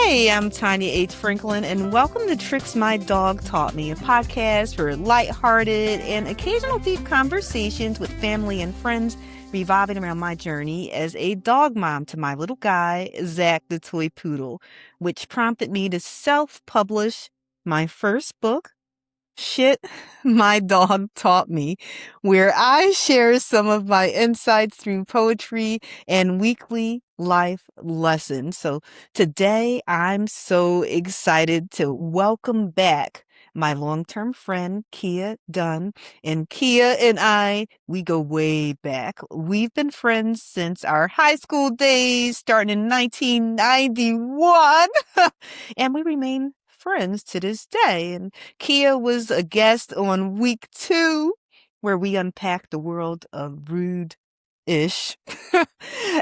Hey, I'm Tanya Franklin, and welcome to Tricks My Dog Taught Me, a podcast for lighthearted and occasional deep conversations with family and friends revolving around my journey as a dog mom to my little guy, Zach the Toy Poodle, which prompted me to self-publish my first book, Shit My Dog Taught Me, where I share some of my insights through poetry and weekly life lessons. So today I'm so excited to welcome back my long-term friend, Kia Dunn. And Kia and we go way back. We've been friends since our high school days, starting in 1991, and we remain friends to this day. And Kia was a guest on week 2, where we unpacked the world of rude-ish.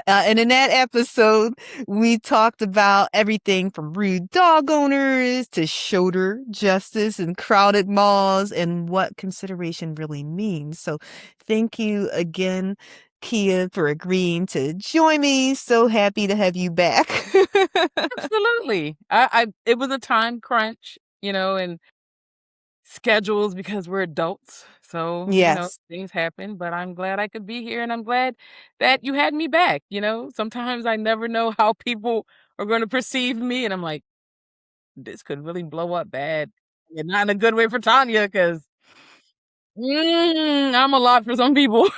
And in that episode, we talked about everything from rude dog owners to shoulder justice and crowded malls and what consideration really means. So thank you again, Kia, for agreeing to join me. So happy to have you back. Absolutely. It was a time crunch, and schedules because we're adults. So, Yes. things happen, but I'm glad I could be here and I'm glad that you had me back. Sometimes I never know how people are going to perceive me. And I'm like, this could really blow up bad. And not in a good way for Tanya because I'm a lot for some people.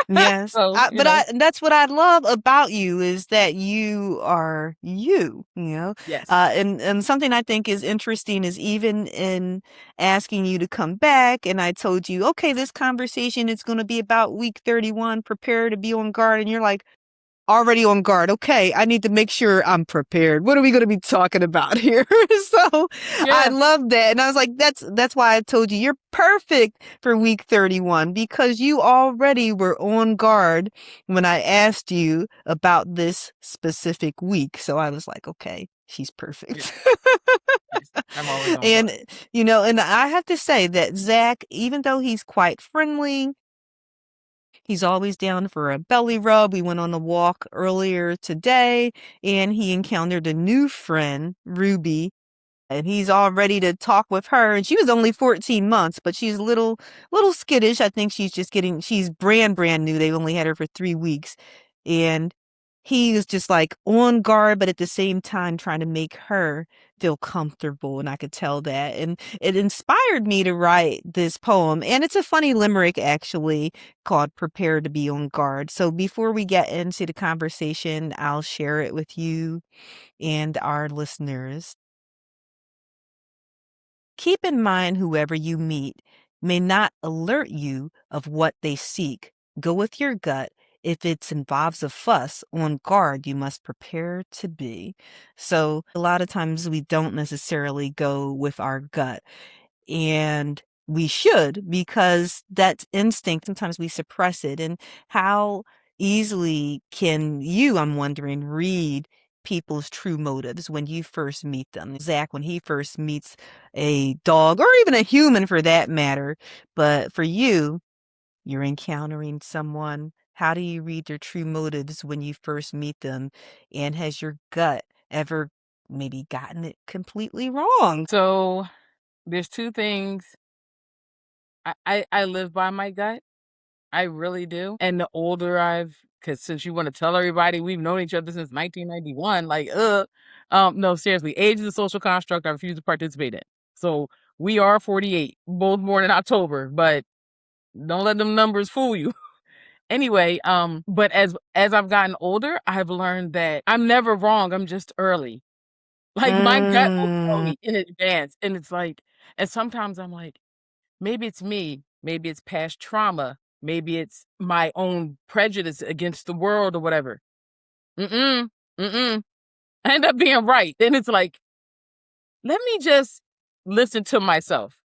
Yes. So, That's what I love about you is that you are you. yes. And something I think is interesting is even in asking you to come back, and I told you, okay, this conversation is going to be about week 31, prepare to be on guard. And you're like, already on guard. Okay, I need to make sure I'm prepared. What are we going to be talking about here? So I Yeah. love that. And I was like, that's why I told you you're perfect for week 31 because you already were on guard when I asked you about this specific week. So I was like, okay, she's perfect. Yes. I'm always on And, guard. and I have to say that Zach, even though he's quite friendly, he's always down for a belly rub. We went on a walk earlier today and he encountered a new friend, Ruby, and he's all ready to talk with her. And she was only 14 months, but she's a little skittish. I think she's brand new. They've only had her for 3 weeks. And he was just like on guard, but at the same time trying to make her feel comfortable. And I could tell that. And it inspired me to write this poem. And it's a funny limerick, actually, called Prepare to Be on Guard. So before we get into the conversation, I'll share it with you and our listeners. Keep in mind whoever you meet may not alert you of what they seek. Go with your gut. If it involves a fuss, on guard you must prepare to be. So a lot of times we don't necessarily go with our gut. And we should, because that's instinct. Sometimes we suppress it. And how easily can you, I'm wondering, read people's true motives when you first meet them? Zach, when he first meets a dog or even a human for that matter. But for you, you're encountering someone. How do you read their true motives when you first meet them? And has your gut ever maybe gotten it completely wrong? So there's two things. I live by my gut. I really do. And the older because since you want to tell everybody we've known each other since 1991, no, seriously, age is a social construct I refuse to participate in. So we are 48, both born in October, but don't let them numbers fool you. Anyway, but as I've gotten older, I've learned that I'm never wrong. I'm just early. Like my gut will tell Mm. me in advance, and it's like, and sometimes I'm like, maybe it's me. Maybe it's past trauma. Maybe it's my own prejudice against the world or whatever. Mm-mm. Mm-mm. I end up being right. Then it's like, let me just listen to myself.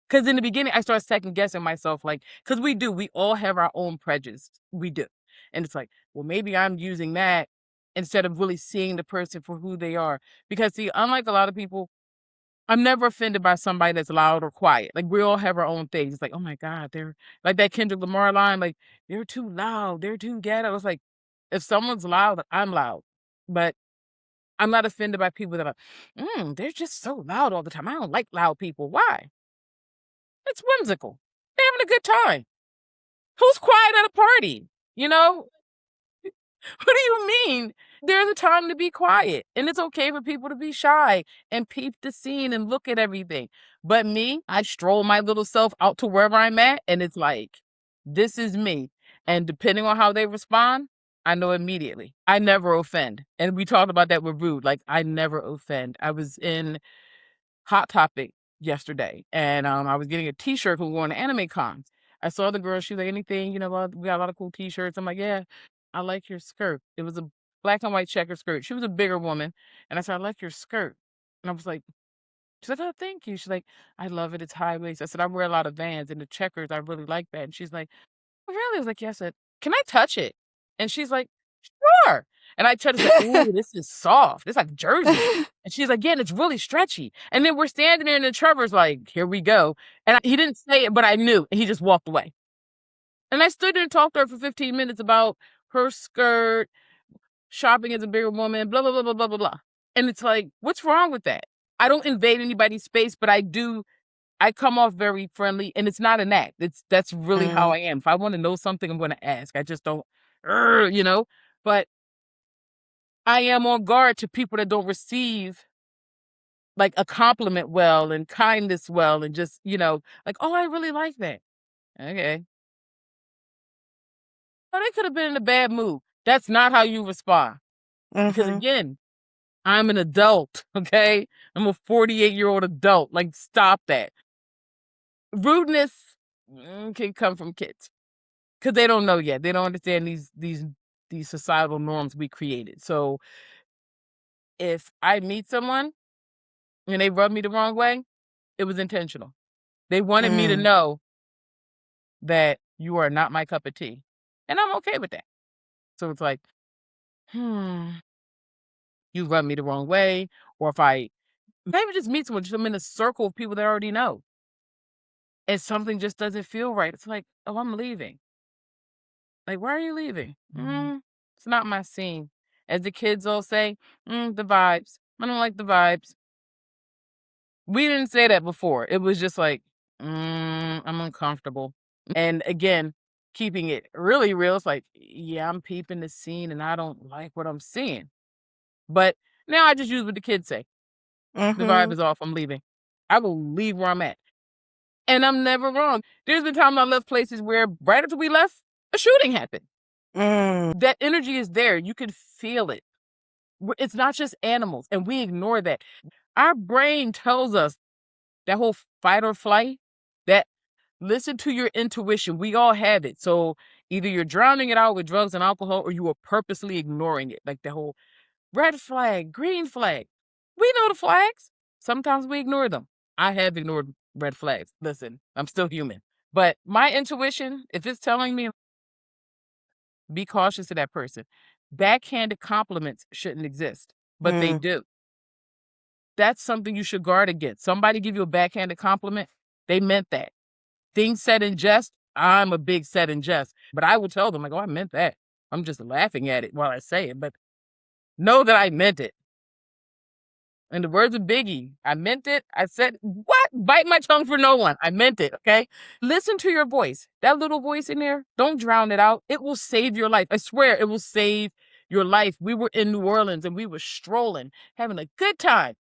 Because in the beginning, I started second guessing myself, like, because we all have our own prejudice. We do. And it's like, well, maybe I'm using that instead of really seeing the person for who they are. Because, see, unlike a lot of people, I'm never offended by somebody that's loud or quiet. Like we all have our own things. It's like, oh my God, they're like that Kendrick Lamar line, like they're too loud, they're too ghetto. It's like if someone's loud, I'm loud. But I'm not offended by people that are, they're just so loud all the time. I don't like loud people. Why? It's whimsical. They're having a good time. Who's quiet at a party? You know? What do you mean? There's a time to be quiet, and it's okay for people to be shy and peep the scene and look at everything. But me, I stroll my little self out to wherever I'm at, and it's like, this is me. And depending on how they respond, I know immediately. I never offend. And we talked about that with Rude. Like, I never offend. I was in Hot Topic yesterday, and I was getting a T-shirt from going to Anime Cons. I saw the girl. She was like, anything, we got a lot of cool T-shirts. I'm like, yeah, I like your skirt. It was a black and white checker skirt. She was a bigger woman, and I said, I like your skirt. And I was like, she's like, oh, thank you. She's like, I love it. It's high waist. I said, I wear a lot of Vans, and the checkers, I really like that. And she's like, oh, really? I was like, yes. I said, can I touch it? And she's like, sure. And I tried to say, ooh, this is soft. It's like jersey. And she's like, yeah, and it's really stretchy. And then we're standing there, and then Trevor's like, here we go. And he didn't say it, but I knew. And he just walked away. And I stood there and talked to her for 15 minutes about her skirt, shopping as a bigger woman, blah, blah, blah, blah, blah, blah, blah. And it's like, what's wrong with that? I don't invade anybody's space, but I come off very friendly, and it's not an act. That's really how I am. If I want to know something, I'm going to ask. I just don't, but I am on guard to people that don't receive like a compliment well and kindness well, and just, like, oh, I really like that. Okay. Oh, they could have been in a bad mood. That's not how you respond. Because again, I'm an adult, okay? I'm a 48-year-old adult. Like, stop that. Rudeness can come from kids because they don't know yet. They don't understand these societal norms we created. So if I meet someone and they rub me the wrong way, it was intentional. They wanted me to know that you are not my cup of tea. And I'm okay with that. So it's like, you rub me the wrong way. Or if I maybe just meet someone, just I'm in a circle of people that I already know, and something just doesn't feel right. It's like, oh, I'm leaving. Like, why are you leaving? It's not my scene. As the kids all say, the vibes. I don't like the vibes. We didn't say that before. It was just like, I'm uncomfortable. And again, keeping it really real, it's like, yeah, I'm peeping the scene and I don't like what I'm seeing. But now I just use what the kids say. The vibe is off. I'm leaving. I will leave where I'm at. And I'm never wrong. There's been times I left places where right after we left, a shooting happened. That energy is there. You can feel it. It's not just animals, and we ignore that. Our brain tells us that whole fight or flight, that listen to your intuition. We all have it. So either you're drowning it out with drugs and alcohol, or you are purposely ignoring it. Like the whole red flag, green flag. We know the flags. Sometimes we ignore them. I have ignored red flags. Listen, I'm still human. But my intuition, if it's telling me, be cautious of that person. Backhanded compliments shouldn't exist, but they do. That's something you should guard against. Somebody give you a backhanded compliment, they meant that. Things said in jest, I'm a big said in jest. But I will tell them, like, oh, I meant that. I'm just laughing at it while I say it, but know that I meant it. In the words of Biggie, I meant it. I said, what? Bite my tongue for no one. I meant it, okay? Listen to your voice. That little voice in there, don't drown it out. It will save your life. I swear it will save your life. We were in New Orleans and we were strolling, having a good time.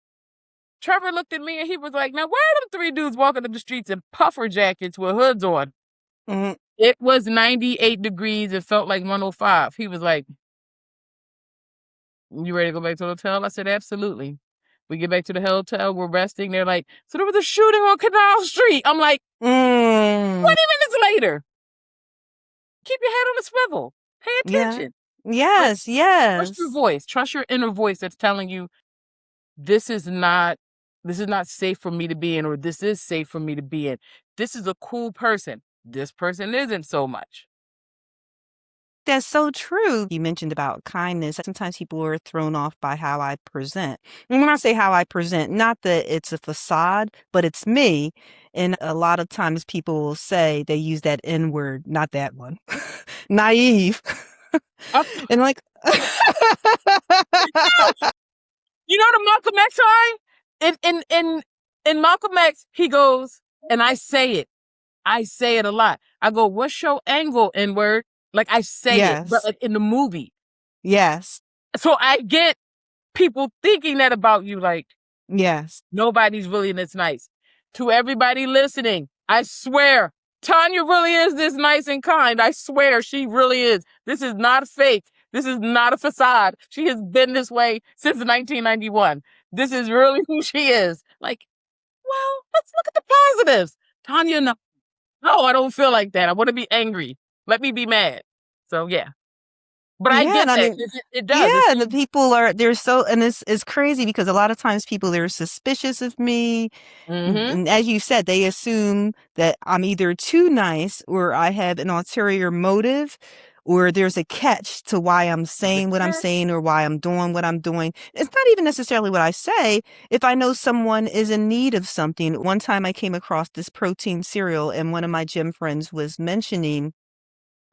Trevor looked at me and he was like, now why are them three dudes walking up the streets in puffer jackets with hoods on? It was 98 degrees. It felt like 105. He was like, you ready to go back to the hotel? I said, absolutely. We get back to the hotel, we're resting. They're like, so there was a shooting on Canal Street. I'm like, 20 minutes later. Keep your head on a swivel. Pay attention. Yes. Trust your voice. Trust your inner voice that's telling you this is not safe for me to be in, or this is safe for me to be in. This is a cool person. This person isn't so much. That's so true. You mentioned about kindness. Sometimes people are thrown off by how I present. And when I say how I present, not that it's a facade, but it's me. And a lot of times people will say they use that N word, not that one. Naive. And like You know the Malcolm X line? In Malcolm X, he goes, and I say it a lot. I go, what's your angle, N-word? Like, I say it, but Yes. like in the movie. Yes. So I get people thinking that about you, like, Yes. nobody's really this nice. To everybody listening, I swear, Tanya really is this nice and kind. I swear she really is. This is not fake. This is not a facade. She has been this way since 1991. This is really who she is. Like, well, let's look at the positives. Tanya, no, I don't feel like that. I want to be angry. Let me be mad. So, yeah. But I Yeah, get and I that. mean, It yeah, does. It's, and the people they're so, and it's crazy because a lot of times people, they're suspicious of me. mm-hmm. And as you said, they assume that I'm either too nice or I have an ulterior motive or there's a catch to why I'm saying what I'm saying or why I'm doing what I'm doing. It's not even necessarily what I say. If I know someone is in need of something, one time I came across this protein cereal and one of my gym friends was mentioning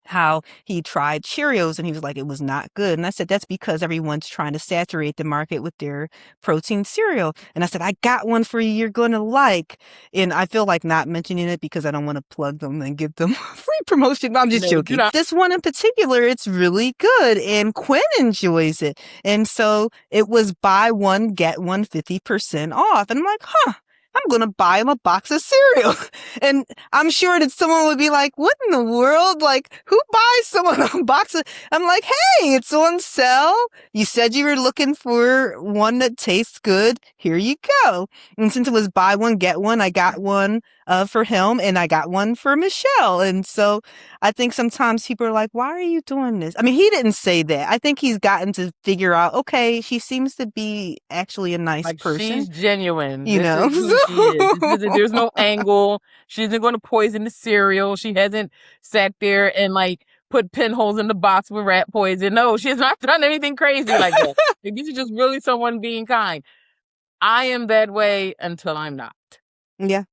how he tried Cheerios and he was like, it was not good. And I said, that's because everyone's trying to saturate the market with their protein cereal. And I said, I got one for you you're going to like. And I feel like not mentioning it because I don't want to plug them and give them free promotion. But I'm just No, do joking. not. This one in particular, it's really good. And Quinn enjoys it. And so it was buy one, get one 50% off. And I'm like, huh. I'm going to buy him a box of cereal. And I'm sure that someone would be like, what in the world? Like, who buys someone a box of... I'm like, hey, it's on sale. You said you were looking for one that tastes good. Here you go. And since it was buy one, get one, I got one for him and I got one for Michelle. And so I think sometimes people are like, why are you doing this? I mean, he didn't say that. I think he's gotten to figure out, okay, she seems to be actually a nice Like, person, she's genuine. you This know? is who she is. There's no angle. She isn't going to poison the cereal. She hasn't sat there and like put pinholes in the box with rat poison. No, she has not done anything crazy like that. Like, this is just really someone being kind. I am that way until I'm not. Yeah.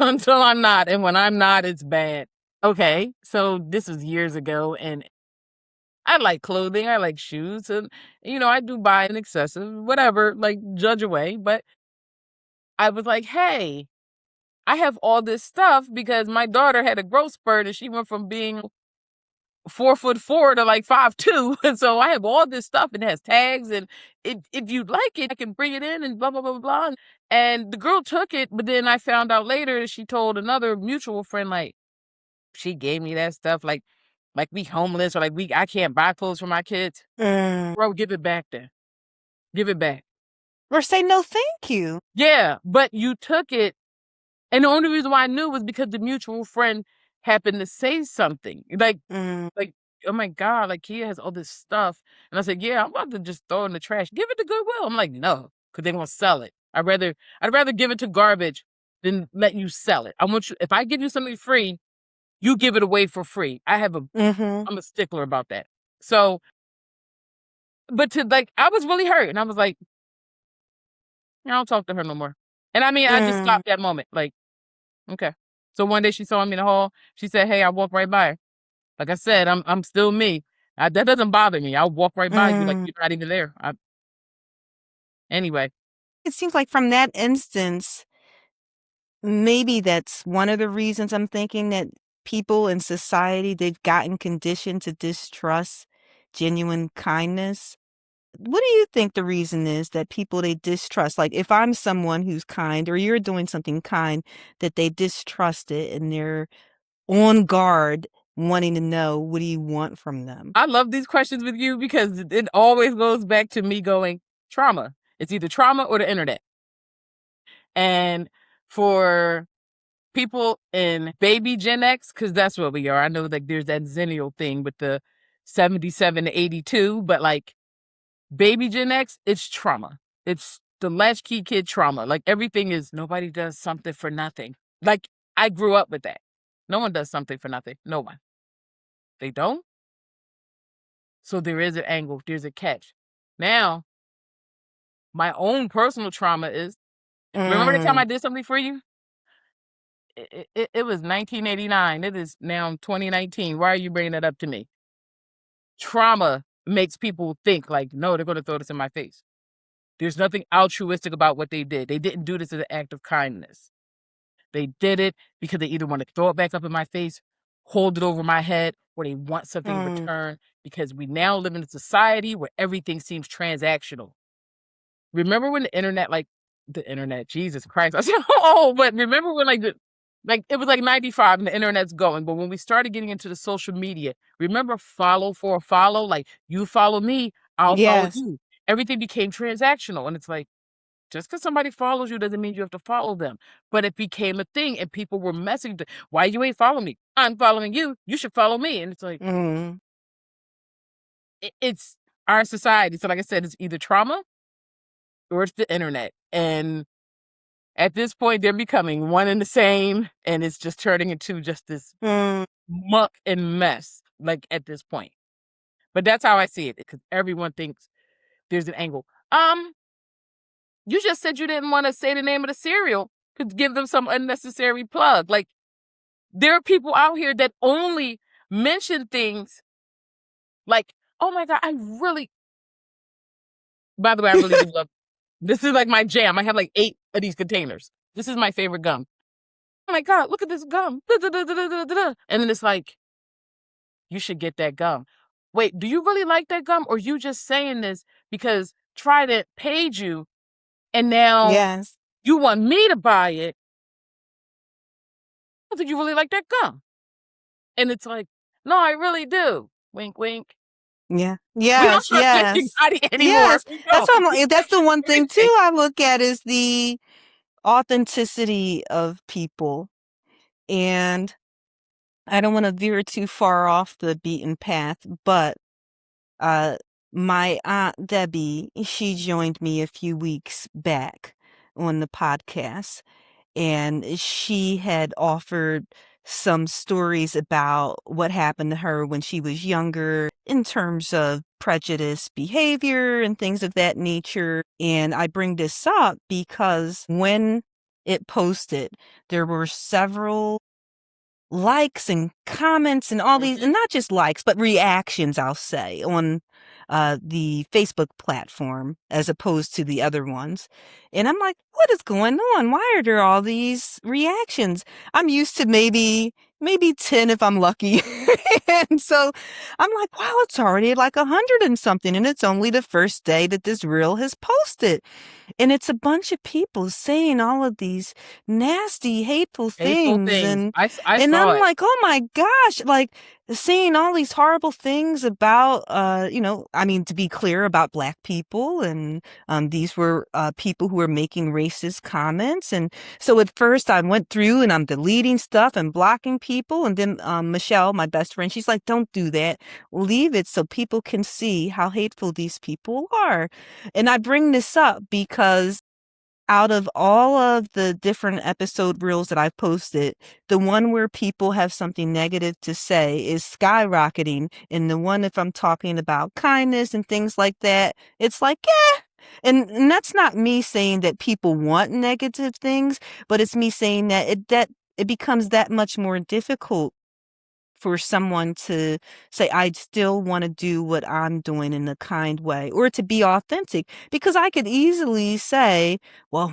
Until I'm not. And when I'm not, it's bad. Okay. So this was years ago and I like clothing. I like shoes. And, I do buy an excessive, whatever, like judge away. But I was like, hey, I have all this stuff because my daughter had a growth spurt and she went from being 4'4" to like 5'2". And so I have all this stuff and it has tags. And if you'd like it, I can bring it in and blah, blah, blah, blah. And the girl took it. But then I found out later that she told another mutual friend, like, she gave me that stuff. Like we homeless or like I can't buy clothes for my kids. Bro, give it back then. Give it back. Or say no, thank you. Yeah. But you took it. And the only reason why I knew was because the mutual friend happened to say something. Like, oh my God, like Kia has all this stuff. And I said, yeah, I'm about to just throw it in the trash. Give it to Goodwill. I'm like, no, because they're gonna sell it. I'd rather give it to garbage than let you sell it. I want you, if I give you something free, you give it away for free. I'm a stickler about that. So, but I was really hurt. And I was like, I don't talk to her no more. And I mean, I just stopped that moment. Like, okay. So one day she saw me in the hall. She said, hey, I walked right by her. Like I said, I'm still me. That doesn't bother me. I'll walk right by you like you're not even there. Anyway. It seems like from that instance, maybe that's one of the reasons I'm thinking that people in society, they've gotten conditioned to distrust genuine kindness. What do you think the reason is that people, they distrust? Like, if I'm someone who's kind or you're doing something kind, that they distrust it and they're on guard wanting to know, what do you want from them? I love these questions with you because it always goes back to me going, trauma. It's either trauma or the internet. And for people in baby Gen X, because that's what we are. I know like there's that Zennial thing with the 77 to 82, but like baby Gen X, it's trauma. It's the latchkey kid trauma. Like everything is nobody does something for nothing. Like I grew up with that. No one does something for nothing. No one. They don't. So there is an angle. There's a catch. Now, my own personal trauma is, remember the time I did something for you? It was 1989. It is now 2019. Why are you bringing that up to me? Trauma makes people think like, no, they're going to throw this in my face. There's nothing altruistic about what they did. They didn't do this as an act of kindness. They did it because they either want to throw it back up in my face, hold it over my head, or they want something in return, because we now live in a society where everything seems transactional. Remember when the internet, Jesus Christ, I said, oh, but remember when it was like 95 and the internet's going, but when we started getting into the social media, remember follow for a follow, like you follow me, I'll follow Yes. you. Everything became transactional, and it's like, just because somebody follows you doesn't mean you have to follow them. But it became a thing, and people were messaging, why you ain't following me? I'm following you. You should follow me. And it's like, it's our society. So like I said, it's either trauma or it's the internet. And at this point, they're becoming one and the same, and it's just turning into just this muck and mess, like at this point. But that's how I see it, because everyone thinks there's an angle. You just said you didn't want to say the name of the cereal to give them some unnecessary plug. Like, there are people out here that only mention things like, oh my God, by the way, I really do love, this is like my jam. I have like 8 of these containers. This is my favorite gum. Oh my God, look at this gum. And then it's like, you should get that gum. Wait, do you really like that gum? Or you just saying this because Trident paid you and now Yes. you want me to buy it? Did you really like that gum? And it's like, no, I really do. Wink, wink. Yeah. We don't Yes. trust Yes. anybody anymore. Yes. We That's don't. what I'm like. That's the one thing too I look at is the authenticity of people. And I don't want to veer too far off the beaten path, but uh my aunt Debbie, she joined me a few weeks back on the podcast, and she had offered some stories about what happened to her when she was younger in terms of prejudice behavior and things of that nature. And I bring this up because when it posted, there were several likes and comments and all these, and not just likes, but reactions, I'll say, on the Facebook platform as opposed to the other ones. And I'm like, what is going on? Why are there all these reactions? I'm used to maybe 10 if I'm lucky. And so I'm like, wow, it's already like 100 and something, and it's only the first day that this reel has posted. And it's a bunch of people saying all of these nasty, hateful Hateful things. things. And I and saw I'm it. like, oh my gosh, like saying all these horrible things about, I mean, to be clear, about Black people. And these were people who were making racist comments. And so at first I went through and I'm deleting stuff and blocking people. And then Michelle, my best friend, she's like, don't do that. Leave it so people can see how hateful these people are. And I bring this up because out of all of the different episode reels that I've posted, the one where people have something negative to say is skyrocketing. And the one, if I'm talking about kindness and things like that, it's like, yeah. And that's not me saying that people want negative things, but it's me saying that it becomes that much more difficult for someone to say, I still want to do what I'm doing in a kind way, or to be authentic. Because I could easily say, well,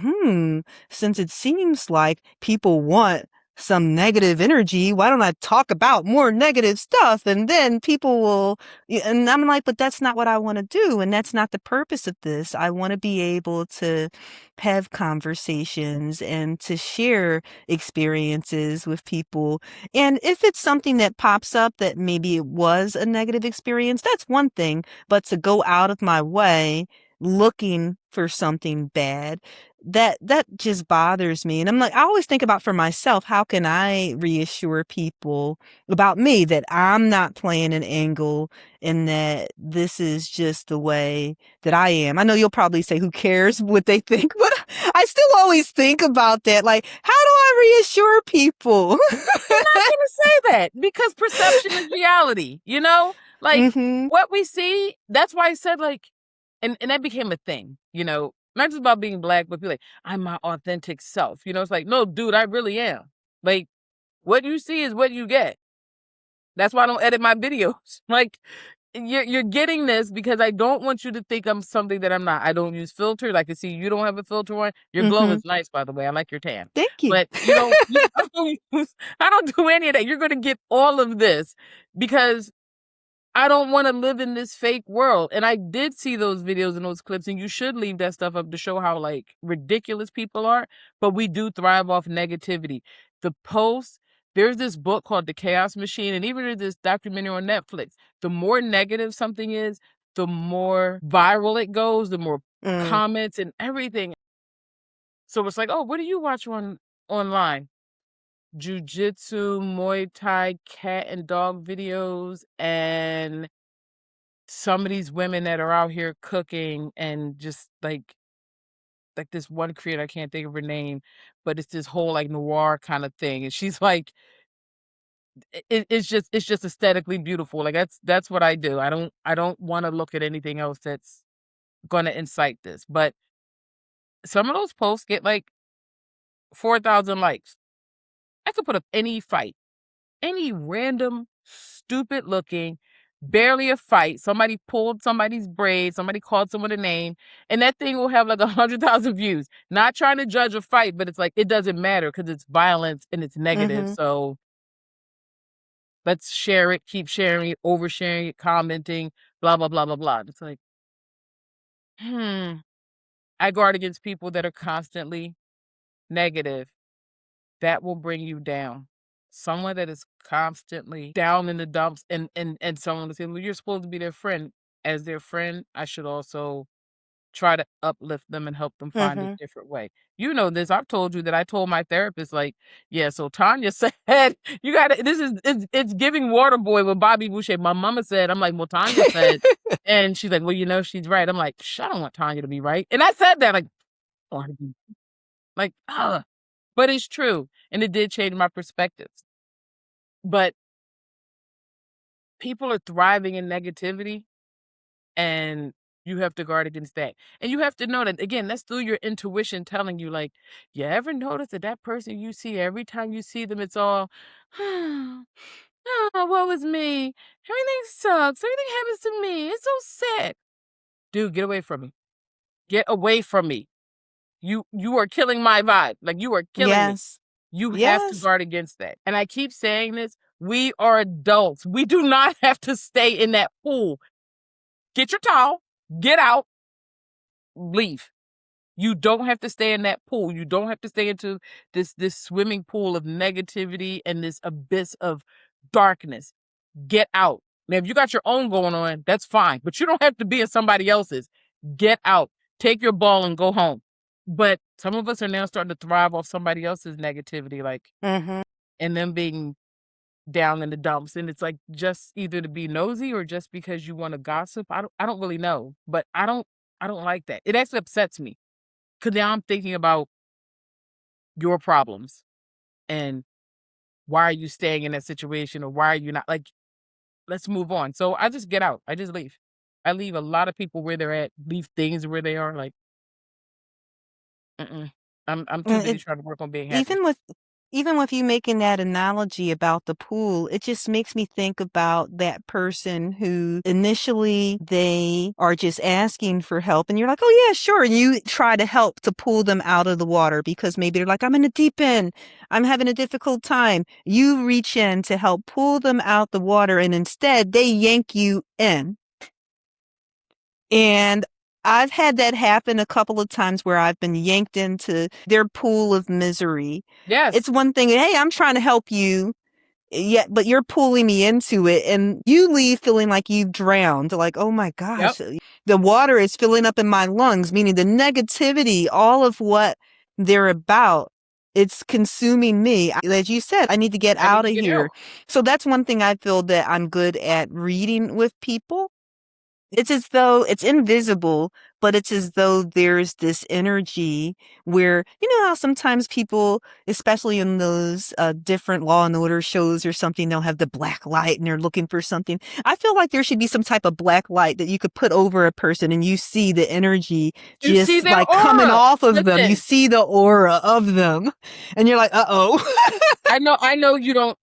since it seems like people want some negative energy, why don't I talk about more negative stuff? And then people will, and I'm like, but that's not what I want to do. And that's not the purpose of this. I want to be able to have conversations and to share experiences with people. And if it's something that pops up that maybe it was a negative experience, that's one thing. But to go out of my way looking for something bad, that just bothers me. And I'm like, I always think about for myself, how can I reassure people about me that I'm not playing an angle and that this is just the way that I am. I know you'll probably say, who cares what they think, but I still always think about that. Like, how do I reassure people? I'm not gonna say that, because perception is reality, you know? Like, what we see, that's why I said, like, and that became a thing, you know, not just about being Black, but be like, I'm my authentic self. You know, it's like, no, dude, I really am. Like, what you see is what you get. That's why I don't edit my videos. Like, you're getting this because I don't want you to think I'm something that I'm not. I don't use filters. I can see you don't have a filter on. Your glow is nice, by the way. I like your tan. Thank you. But I don't do any of that. You're going to get all of this because I don't want to live in this fake world. And I did see those videos and those clips, and you should leave that stuff up to show how like ridiculous people are. But we do thrive off negativity. The posts, there's this book called The Chaos Machine, and even there's this documentary on Netflix. The more negative something is, the more viral it goes, the more comments and everything. So it's like, oh, what do you watch online? Jiu-jitsu, Muay Thai, cat and dog videos, and some of these women that are out here cooking and just like this one creator, I can't think of her name, but it's this whole like noir kind of thing. And she's like, it's just aesthetically beautiful. Like that's what I do. I don't want to look at anything else that's gonna incite this. But some of those posts get like 4,000 likes. I could put up any fight. Any random, stupid looking, barely a fight. Somebody pulled somebody's braid, somebody called someone a name, and that thing will have like 100,000 views. Not trying to judge a fight, but it's like, it doesn't matter because it's violence and it's negative. So let's share it, keep sharing it, oversharing it, commenting, blah, blah, blah, blah, blah. It's like, I guard against people that are constantly negative. That will bring you down. Someone that is constantly down in the dumps and someone to say, well, you're supposed to be their friend. As their friend, I should also try to uplift them and help them find a different way. You know this. I've told you that I told my therapist, like, yeah, so Tanya said, you gotta, it's giving water boy with Bobby Boucher. My mama said, I'm like, well, Tanya said, and she's like, well, you know, she's right. I'm like, I don't want Tanya to be right. And I said that, like, I want to be like, but it's true. And it did change my perspectives. But people are thriving in negativity, and you have to guard against that. And you have to know that, again, that's through your intuition telling you, like, you ever notice that person you see, every time you see them, it's all, oh, what was me? Everything sucks. Everything happens to me. It's so sad. Dude, get away from me. Get away from me. You are killing my vibe. Like, you are killing me. You have to guard against that. And I keep saying this. We are adults. We do not have to stay in that pool. Get your towel, get out, leave. You don't have to stay in that pool. You don't have to stay into this swimming pool of negativity and this abyss of darkness. Get out. Now, if you got your own going on, that's fine. But you don't have to be in somebody else's. Get out. Take your ball and go home. But some of us are now starting to thrive off somebody else's negativity, like, and them being down in the dumps. And it's like, just either to be nosy or just because you want to gossip. I don't really know, but I don't like that. It actually upsets me because now I'm thinking about your problems and why are you staying in that situation, or why are you not, like, let's move on. So I just get out. I just leave. I leave a lot of people where they're at, leave things where they are, like, I'm too busy trying to work on being happy. Even with you making that analogy about the pool, it just makes me think about that person who initially they are just asking for help and you're like, oh yeah, sure. And you try to help to pull them out of the water because maybe they're like, I'm in the deep end. I'm having a difficult time. You reach in to help pull them out the water and instead they yank you in. And I've had that happen a couple of times where I've been yanked into their pool of misery. Yes. It's one thing, hey, I'm trying to help you, but you're pulling me into it and you leave feeling like you've drowned. Like, oh my gosh, the water is filling up in my lungs, meaning the negativity, all of what they're about, it's consuming me. As you said, I need to get out of here. So that's one thing I feel that I'm good at reading with people. It's as though it's invisible, but it's as though there's this energy where, you know how sometimes people, especially in those different Law and Order shows or something, they'll have the black light and they're looking for something. I feel like there should be some type of black light that you could put over a person and you see the energy just like coming off of them. You see the aura of them and you're like, uh-oh. I know you don't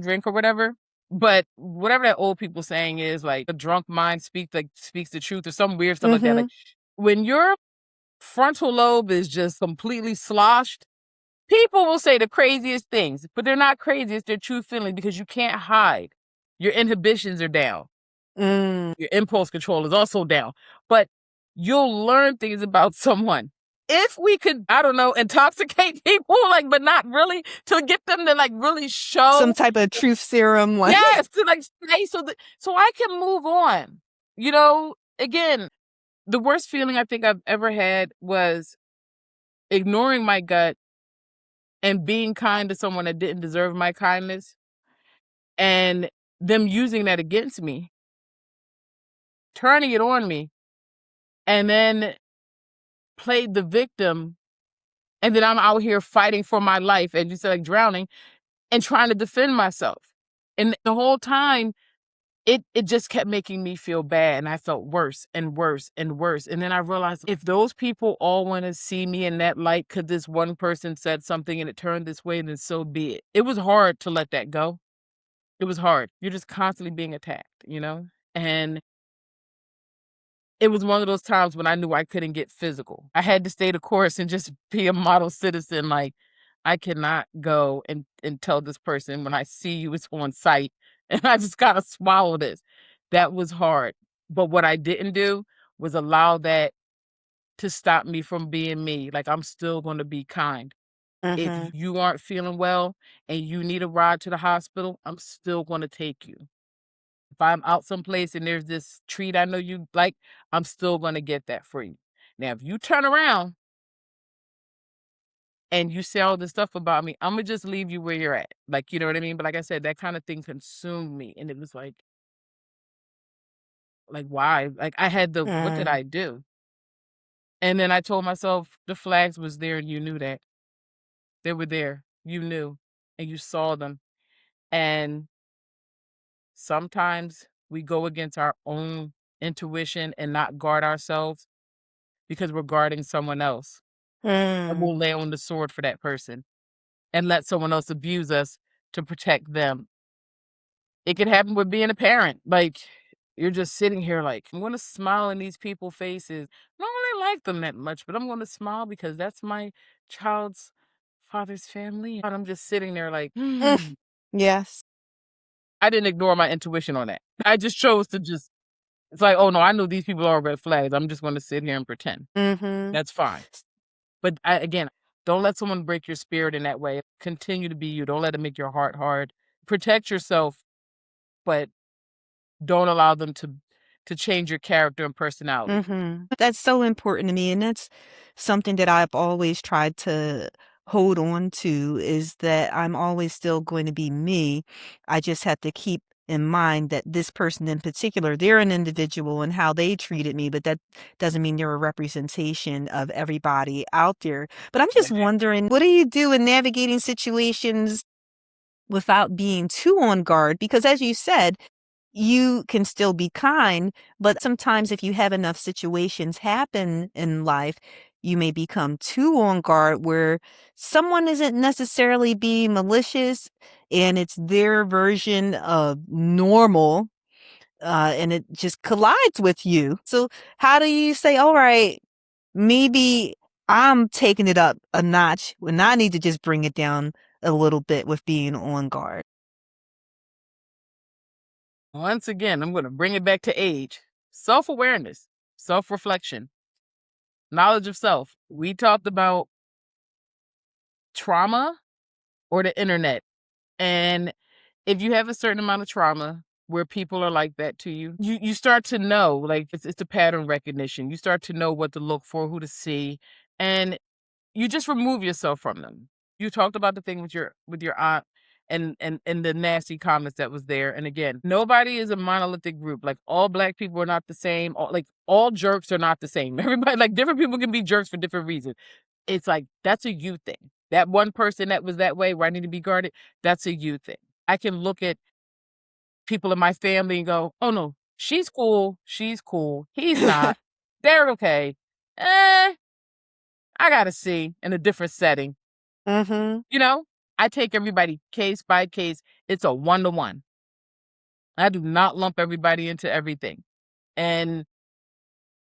drink or whatever, But whatever that old people saying is, like, a drunk mind speaks the truth or some weird stuff like that. Like, when your frontal lobe is just completely sloshed, people will say the craziest things, but they're not crazy. It's their true feelings because you can't hide. Your inhibitions are down. Your impulse control is also down. But you'll learn things about someone. If we could, I don't know, intoxicate people, like, but not really, to get them to, like, really show some type of truth serum, like yes, to, like, say so I can move on. You know, again, the worst feeling I think I've ever had was ignoring my gut and being kind to someone that didn't deserve my kindness, and them using that against me, turning it on me, and then played the victim, and then I'm out here fighting for my life, and you said, like, drowning, and trying to defend myself. And the whole time, it just kept making me feel bad, and I felt worse and worse and worse. And then I realized if those people all want to see me in that light because this one person said something and it turned this way, then so be it. It was hard to let that go. It was hard. You're just constantly being attacked, you know? And it was one of those times when I knew I couldn't get physical. I had to stay the course and just be a model citizen. Like, I cannot go and tell this person when I see you, it's on site. And I just gotta swallow this. That was hard. But what I didn't do was allow that to stop me from being me. Like, I'm still gonna be kind. If you aren't feeling well and you need a ride to the hospital, I'm still gonna take you. If I'm out someplace and there's this treat I know you like, I'm still gonna get that for you. Now, if you turn around and you say all this stuff about me, Imma just leave you where you're at. Like, you know what I mean? But like I said, that kinda thing consumed me, and it was like, why? Like, I had the what did I do? And then I told myself, "The flags was there and you knew that. They were there. You knew, and you saw them." And sometimes we go against our own intuition and not guard ourselves because we're guarding someone else, and we'll lay on the sword for that person and let someone else abuse us to protect them. It could happen with being a parent. Like, you're just sitting here like, I'm gonna smile in these people's faces. I don't really like them that much, but I'm gonna smile because that's my child's father's family. And I'm just sitting there like, yes. I didn't ignore my intuition on that. I just chose to just, it's like, oh no, I know these people are red flags. I'm just gonna sit here and pretend. That's fine. But again, don't let someone break your spirit in that way. Continue to be you. Don't let it make your heart hard. Protect yourself, but don't allow them to change your character and personality. That's so important to me, and that's something that I've always tried to hold on to is that I'm always still going to be me. I just have to keep in mind that this person in particular, they're an individual and how they treated me, but that doesn't mean they're a representation of everybody out there. But I'm just wondering, what do you do in navigating situations without being too on guard? Because as you said, you can still be kind, but sometimes if you have enough situations happen in life, you may become too on guard where someone isn't necessarily being malicious and it's their version of normal, and it just collides with you. So, how do you say, all right, maybe I'm taking it up a notch when I need to just bring it down a little bit with being on guard? Once again, I'm gonna bring it back to age. Self-awareness, self-reflection, knowledge of self. We talked about trauma or the internet. And if you have a certain amount of trauma where people are like that to you, you start to know, like, it's a pattern recognition. You start to know what to look for, who to see, and you just remove yourself from them. You talked about the thing with your aunt and the nasty comments that was there. And again, nobody is a monolithic group. Like, all black people are not the same. All jerks are not the same. Everybody, like, different people can be jerks for different reasons. It's like, that's a you thing. That one person that was that way where I need to be guarded, that's a you thing. I can look at people in my family and go, oh no, she's cool. She's cool. He's not. They're okay. Eh, I gotta see in a different setting. Mhm. You know, I take everybody case by case. It's a one-to-one. I do not lump everybody into everything. And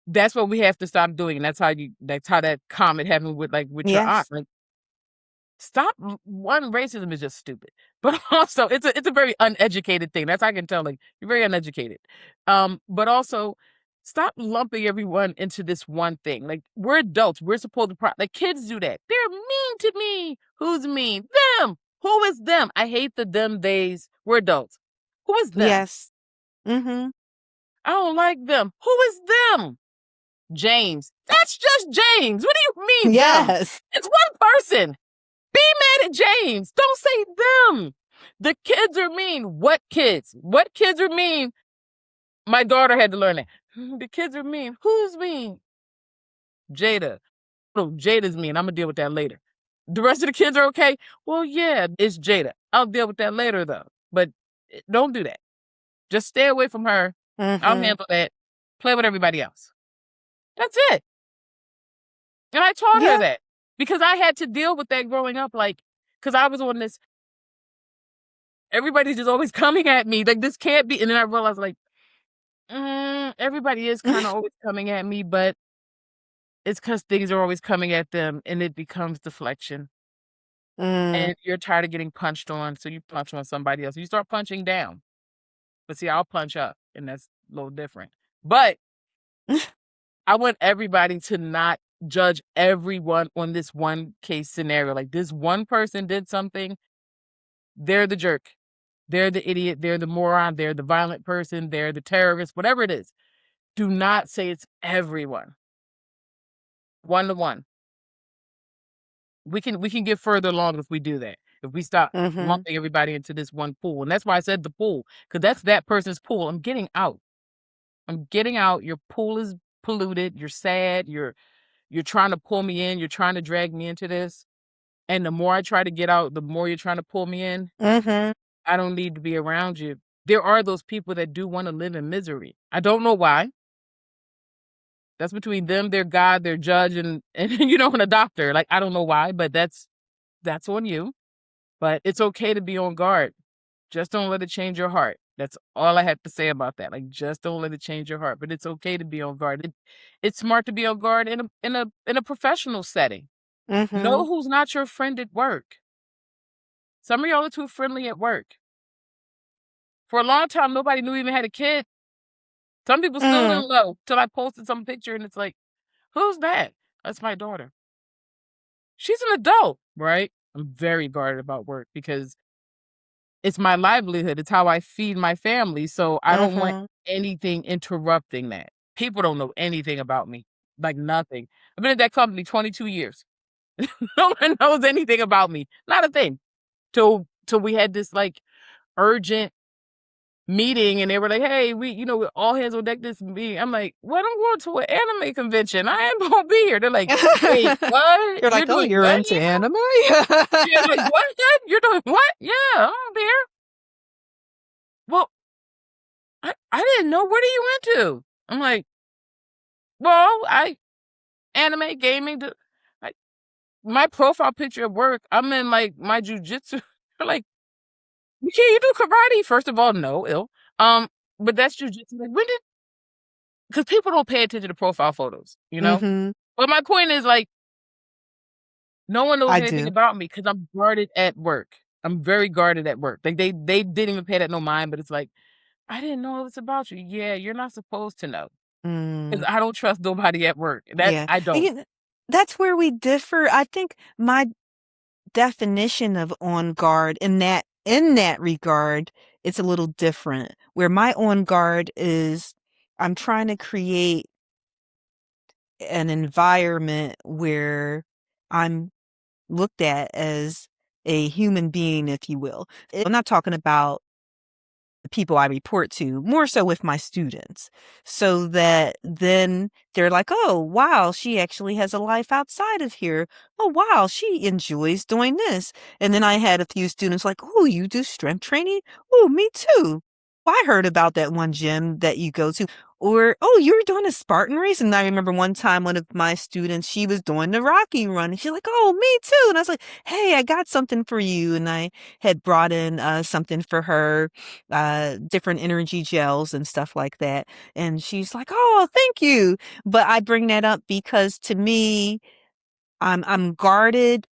that's what we have to stop doing. And that's how that comment happened with your aunt. Yes. Like, stop. One, racism is just stupid, but also it's a very uneducated thing. That's, I can tell, like, you're very uneducated. But also, stop lumping everyone into this one thing. Like, we're adults. We're supposed to like, kids do that. They're mean to me. Who's mean? Them. Who is them? I hate the them days. We're adults. Who is them? Yes. Mm-hmm. I don't like them. Who is them? James. That's just James. What do you mean them? Yes. It's one person. Be mad at James. Don't say them. The kids are mean. What kids? What kids are mean? My daughter had to learn that. The kids are mean. Who's mean? Jada. Oh, Jada's mean. I'm going to deal with that later. The rest of the kids are okay? Well, yeah, it's Jada. I'll deal with that later, though. But don't do that. Just stay away from her. I'll Mm-hmm. handle that. Play with everybody else. That's it. And I taught her Yeah. that because I had to deal with that growing up. Like, because I was on this, everybody's just always coming at me. Like, this can't be. And then I realized, like, everybody is kind of always coming at me, but it's because things are always coming at them and it becomes deflection. And you're tired of getting punched on, so you punch on somebody else. You start punching down. But see, I'll punch up, and that's a little different. But I want everybody to not judge everyone on this one case scenario. Like, this one person did something, they're the jerk. They're the idiot. They're the moron. They're the violent person. They're the terrorist, whatever it is. Do not say it's everyone. One to one. We can get further along if we do that. If we stop Mm-hmm. lumping everybody into this one pool. And that's why I said the pool, because that's that person's pool. I'm getting out. I'm getting out. Your pool is polluted. You're sad. You're trying to pull me in. You're trying to drag me into this. And the more I try to get out, the more you're trying to pull me in. Mm-hmm. I don't need to be around you. There are those people that do want to live in misery. I don't know why. That's between them, their God, their judge, and and a doctor. Like, I don't know why, but that's on you. But it's okay to be on guard. Just don't let it change your heart. That's all I have to say about that. Like, just don't let it change your heart. But it's okay to be on guard. It's smart to be on guard in a professional setting. Mm-hmm. Know who's not your friend at work. Some of y'all are too friendly at work. For a long time, nobody knew we even had a kid. Some people still didn't know till I posted some picture, and it's like, who's that? That's my daughter. She's an adult, right? I'm very guarded about work because it's my livelihood. It's how I feed my family. So I don't want anything interrupting that. People don't know anything about me, like nothing. I've been at that company 22 years. No one knows anything about me. Not a thing. Till we had this like urgent meeting and they were like, hey, we all hands on deck this meeting. I'm like, what? I'm going to an anime convention. I ain't gonna be here. They're like, wait, what? You're like, oh, doing you're what into here? anime? Yeah, like, what? You're doing what? Yeah, I'm here. Well, I didn't know. What are you into? I'm like, well, anime, gaming. Like, my profile picture at work, I'm in like my jujitsu. They're like, can you do karate? First of all, no, ill. But that's jujitsu. Like, because people don't pay attention to profile photos, Mm-hmm. But my point is, like, no one knows I anything do. about me because I'm guarded at work. I'm very guarded at work. Like, they didn't even pay that no mind, but it's like, I didn't know this about you. Yeah, you're not supposed to know because I don't trust nobody at work. That Yeah. I don't. That's where we differ. I think my definition of on guard in that regard, it's a little different. Where my on guard is, I'm trying to create an environment where I'm looked at as a human being, if you will. I'm not talking about the people I report to, more so with my students, so that then they're like, oh, wow, she actually has a life outside of here. Oh, wow, she enjoys doing this. And then I had a few students like, oh, you do strength training? Oh, me too. I heard about that one gym that you go to. Or, oh, you were doing a Spartan race? And I remember one time one of my students, she was doing the Rocky run. And she's like, oh, me too. And I was like, hey, I got something for you. And I had brought in something for her, different energy gels and stuff like that. And she's like, oh, thank you. But I bring that up because to me, I'm guarded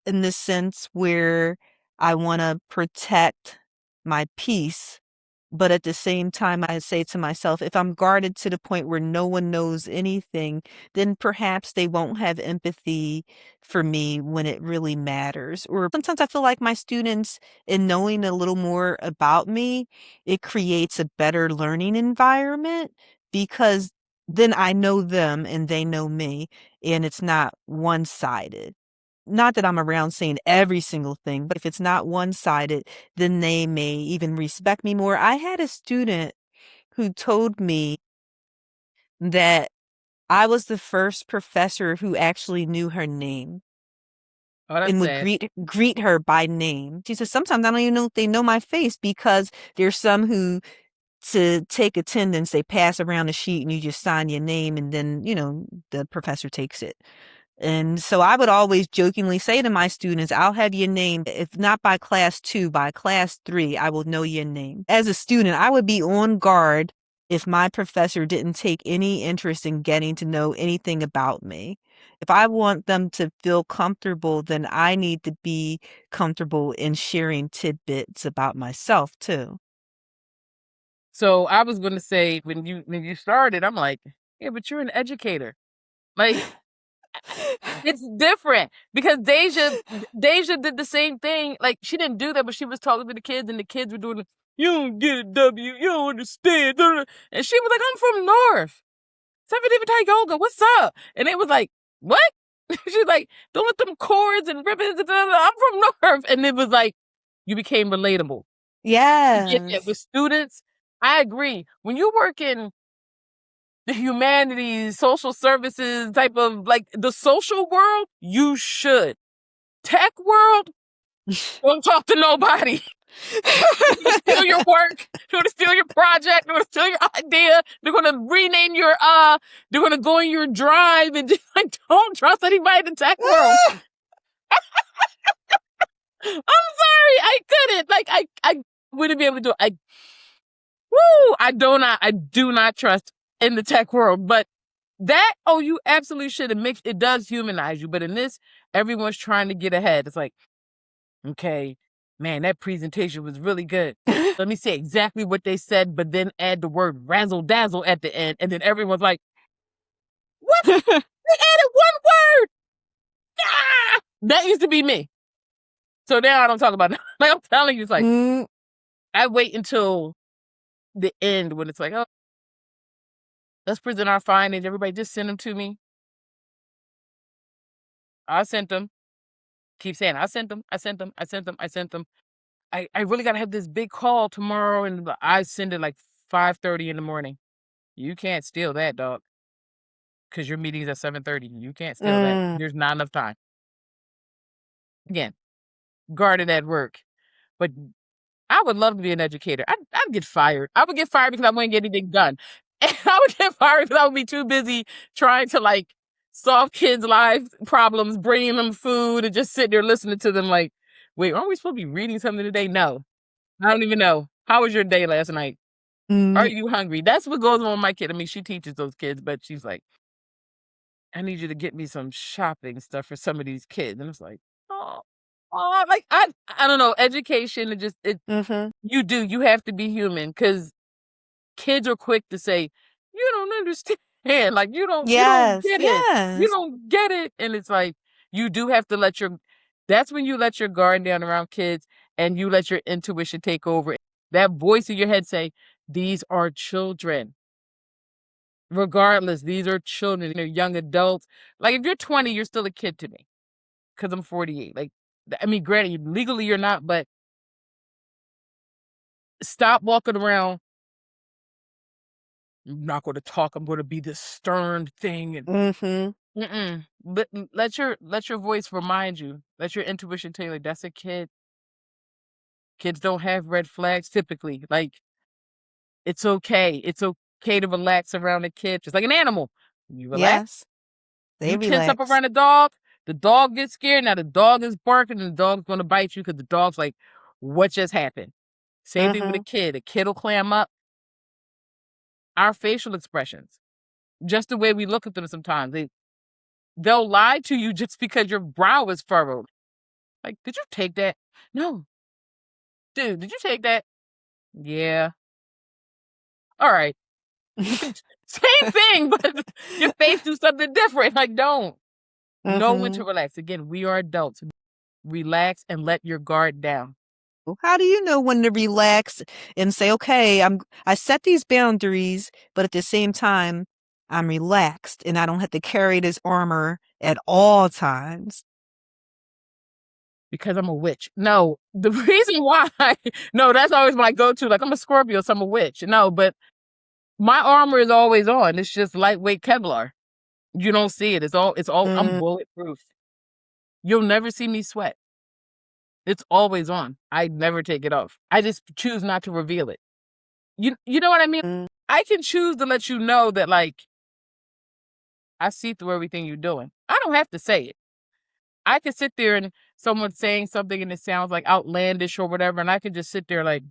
in the sense where I want to protect my peace. But at the same time, I say to myself, if I'm guarded to the point where no one knows anything, then perhaps they won't have empathy for me when it really matters. Or sometimes I feel like my students, in knowing a little more about me, it creates a better learning environment because then I know them and they know me, and it's not one-sided. Not that I'm around saying every single thing, but if it's not one-sided, then they may even respect me more. I had a student who told me that I was the first professor who actually knew her name Oh, that's and would sad. greet her by name. She says, sometimes I don't even know if they know my face because there's some who to take attendance, they pass around a sheet and you just sign your name and then, the professor takes it. And so I would always jokingly say to my students, I'll have your name. If not by class 2, by class 3, I will know your name. As a student, I would be on guard if my professor didn't take any interest in getting to know anything about me. If I want them to feel comfortable, then I need to be comfortable in sharing tidbits about myself too. So I was gonna say when you started, I'm like, yeah, but you're an educator. Like it's different because Deja did the same thing. Like she didn't do that, but she was talking to the kids, and the kids were doing, you don't get it, W. You don't understand. And she was like, I'm from North. Thai yoga. What's up? And it was like, what? She's like, don't let them cords and ribbons. I'm from North. And it was like, you became relatable. You get that with Yes. students. I agree. When you work in the humanities, social services type of like the social world, you should. Tech world, don't talk to nobody. They're gonna steal your work. They're gonna steal your project. They're gonna steal your idea. They're gonna rename your they're gonna go in your drive and just like don't trust anybody in the tech world. I'm sorry, I couldn't. Like I wouldn't be able to do it. I do not trust in the tech world, but that, oh, you absolutely should. It does humanize you. But in this, everyone's trying to get ahead. It's like, okay, man, that presentation was really good. Let me say exactly what they said, but then add the word razzle dazzle at the end. And then everyone's like, what? They added one word. Ah! That used to be me. So now I don't talk about it. Like I'm telling you, it's like, I wait until the end when it's like, oh, let's present our findings. Everybody just send them to me. I sent them. Keep saying, I sent them. I sent them. I sent them. I sent them. I really got to have this big call tomorrow. And I send it like 5:30 in the morning. You can't steal that, dog. Because your meeting's at 7:30. You can't steal that. There's not enough time. Again, guarded at work. But I would love to be an educator. I'd get fired. I would get fired because I wouldn't get anything done. And I would get fired because I would be too busy trying to like solve kids' life problems, bringing them food, and just sit there listening to them like, wait, aren't we supposed to be reading something today? No. I don't even know. How was your day last night? Are you hungry? That's what goes on with my kid. I mean, she teaches those kids, but she's like, I need you to get me some shopping stuff for some of these kids. And it's like, oh, like I don't know. Education, you have to be human because kids are quick to say, you don't understand. Like you don't Yes. get it. You don't get it. And it's like, you do have to that's when you let your guard down around kids and you let your intuition take over. That voice in your head say, these are children. Regardless, these are children. They're young adults. Like if you're 20, you're still a kid to me because I'm 48. Like, I mean, granted, legally you're not, but stop walking around. I'm not going to talk. I'm going to be this stern thing. And let your voice remind you. Let your intuition tell you, like, that's a kid. Kids don't have red flags typically. Like, it's okay. It's okay. okay to relax around the kid, just like an animal. You relax. Yes, they You tense up relax. around the dog gets scared. Now the dog is barking and the dog's going to bite you because the dog's like, what just happened? Same thing with a kid. A kid will clam up. Our facial expressions, just the way we look at them sometimes, they'll lie to you just because your brow is furrowed. Like, did you take that? No. Dude, did you take that? Yeah. All right. Same thing, but your face do something different. Like, don't. Know when to relax. Again, we are adults. Relax and let your guard down. How do you know when to relax and say, okay, I set these boundaries, but at the same time, I'm relaxed and I don't have to carry this armor at all times? Because I'm a witch. No, the reason why, no, that's always my go-to. Like, I'm a Scorpio, so I'm a witch. No, but my armor is always on. It's just lightweight Kevlar. You don't see it. It's all, I'm bulletproof. You'll never see me sweat. It's always on. I never take it off. I just choose not to reveal it. You know what I mean? I can choose to let you know that, like, I see through everything you're doing. I don't have to say it. I could sit there and someone's saying something and it sounds like outlandish or whatever, and I could just sit there like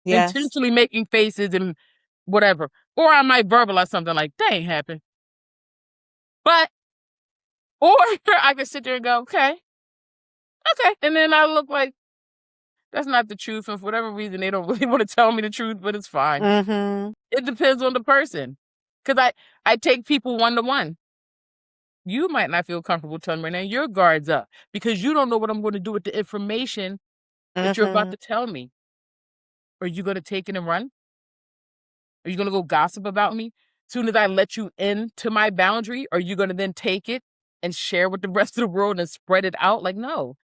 intentionally making faces and whatever. Or I might verbalize something like, that ain't happened. But, or I could sit there and go, okay. And then I look like, that's not the truth. And for whatever reason, they don't really want to tell me the truth, but it's fine. It depends on the person. Because I take people one-to-one. You might not feel comfortable telling me right now, your guard's up. Because you don't know what I'm going to do with the information that you're about to tell me. Are you going to take it and run? Are you going to go gossip about me? As soon as I let you into my boundary, are you going to then take it and share with the rest of the world and spread it out? Like, no.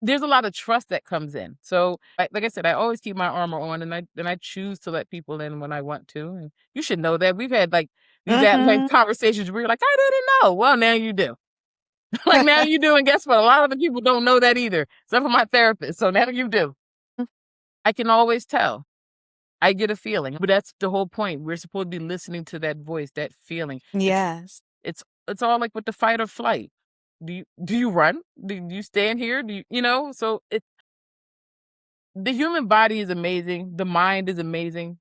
There's a lot of trust that comes in. So, like I said, I always keep my armor on, and I choose to let people in when I want to. And you should know that. We've had like these like conversations where you're like, I didn't know. Well, now you do. Like, now you do. And guess what? A lot of the people don't know that either, except for my therapist. So now you do. I can always tell. I get a feeling, but that's the whole point. We're supposed to be listening to that voice, that feeling. Yes. It's all like with the fight or flight. Do you run? Do you stand here? So the human body is amazing. The mind is amazing.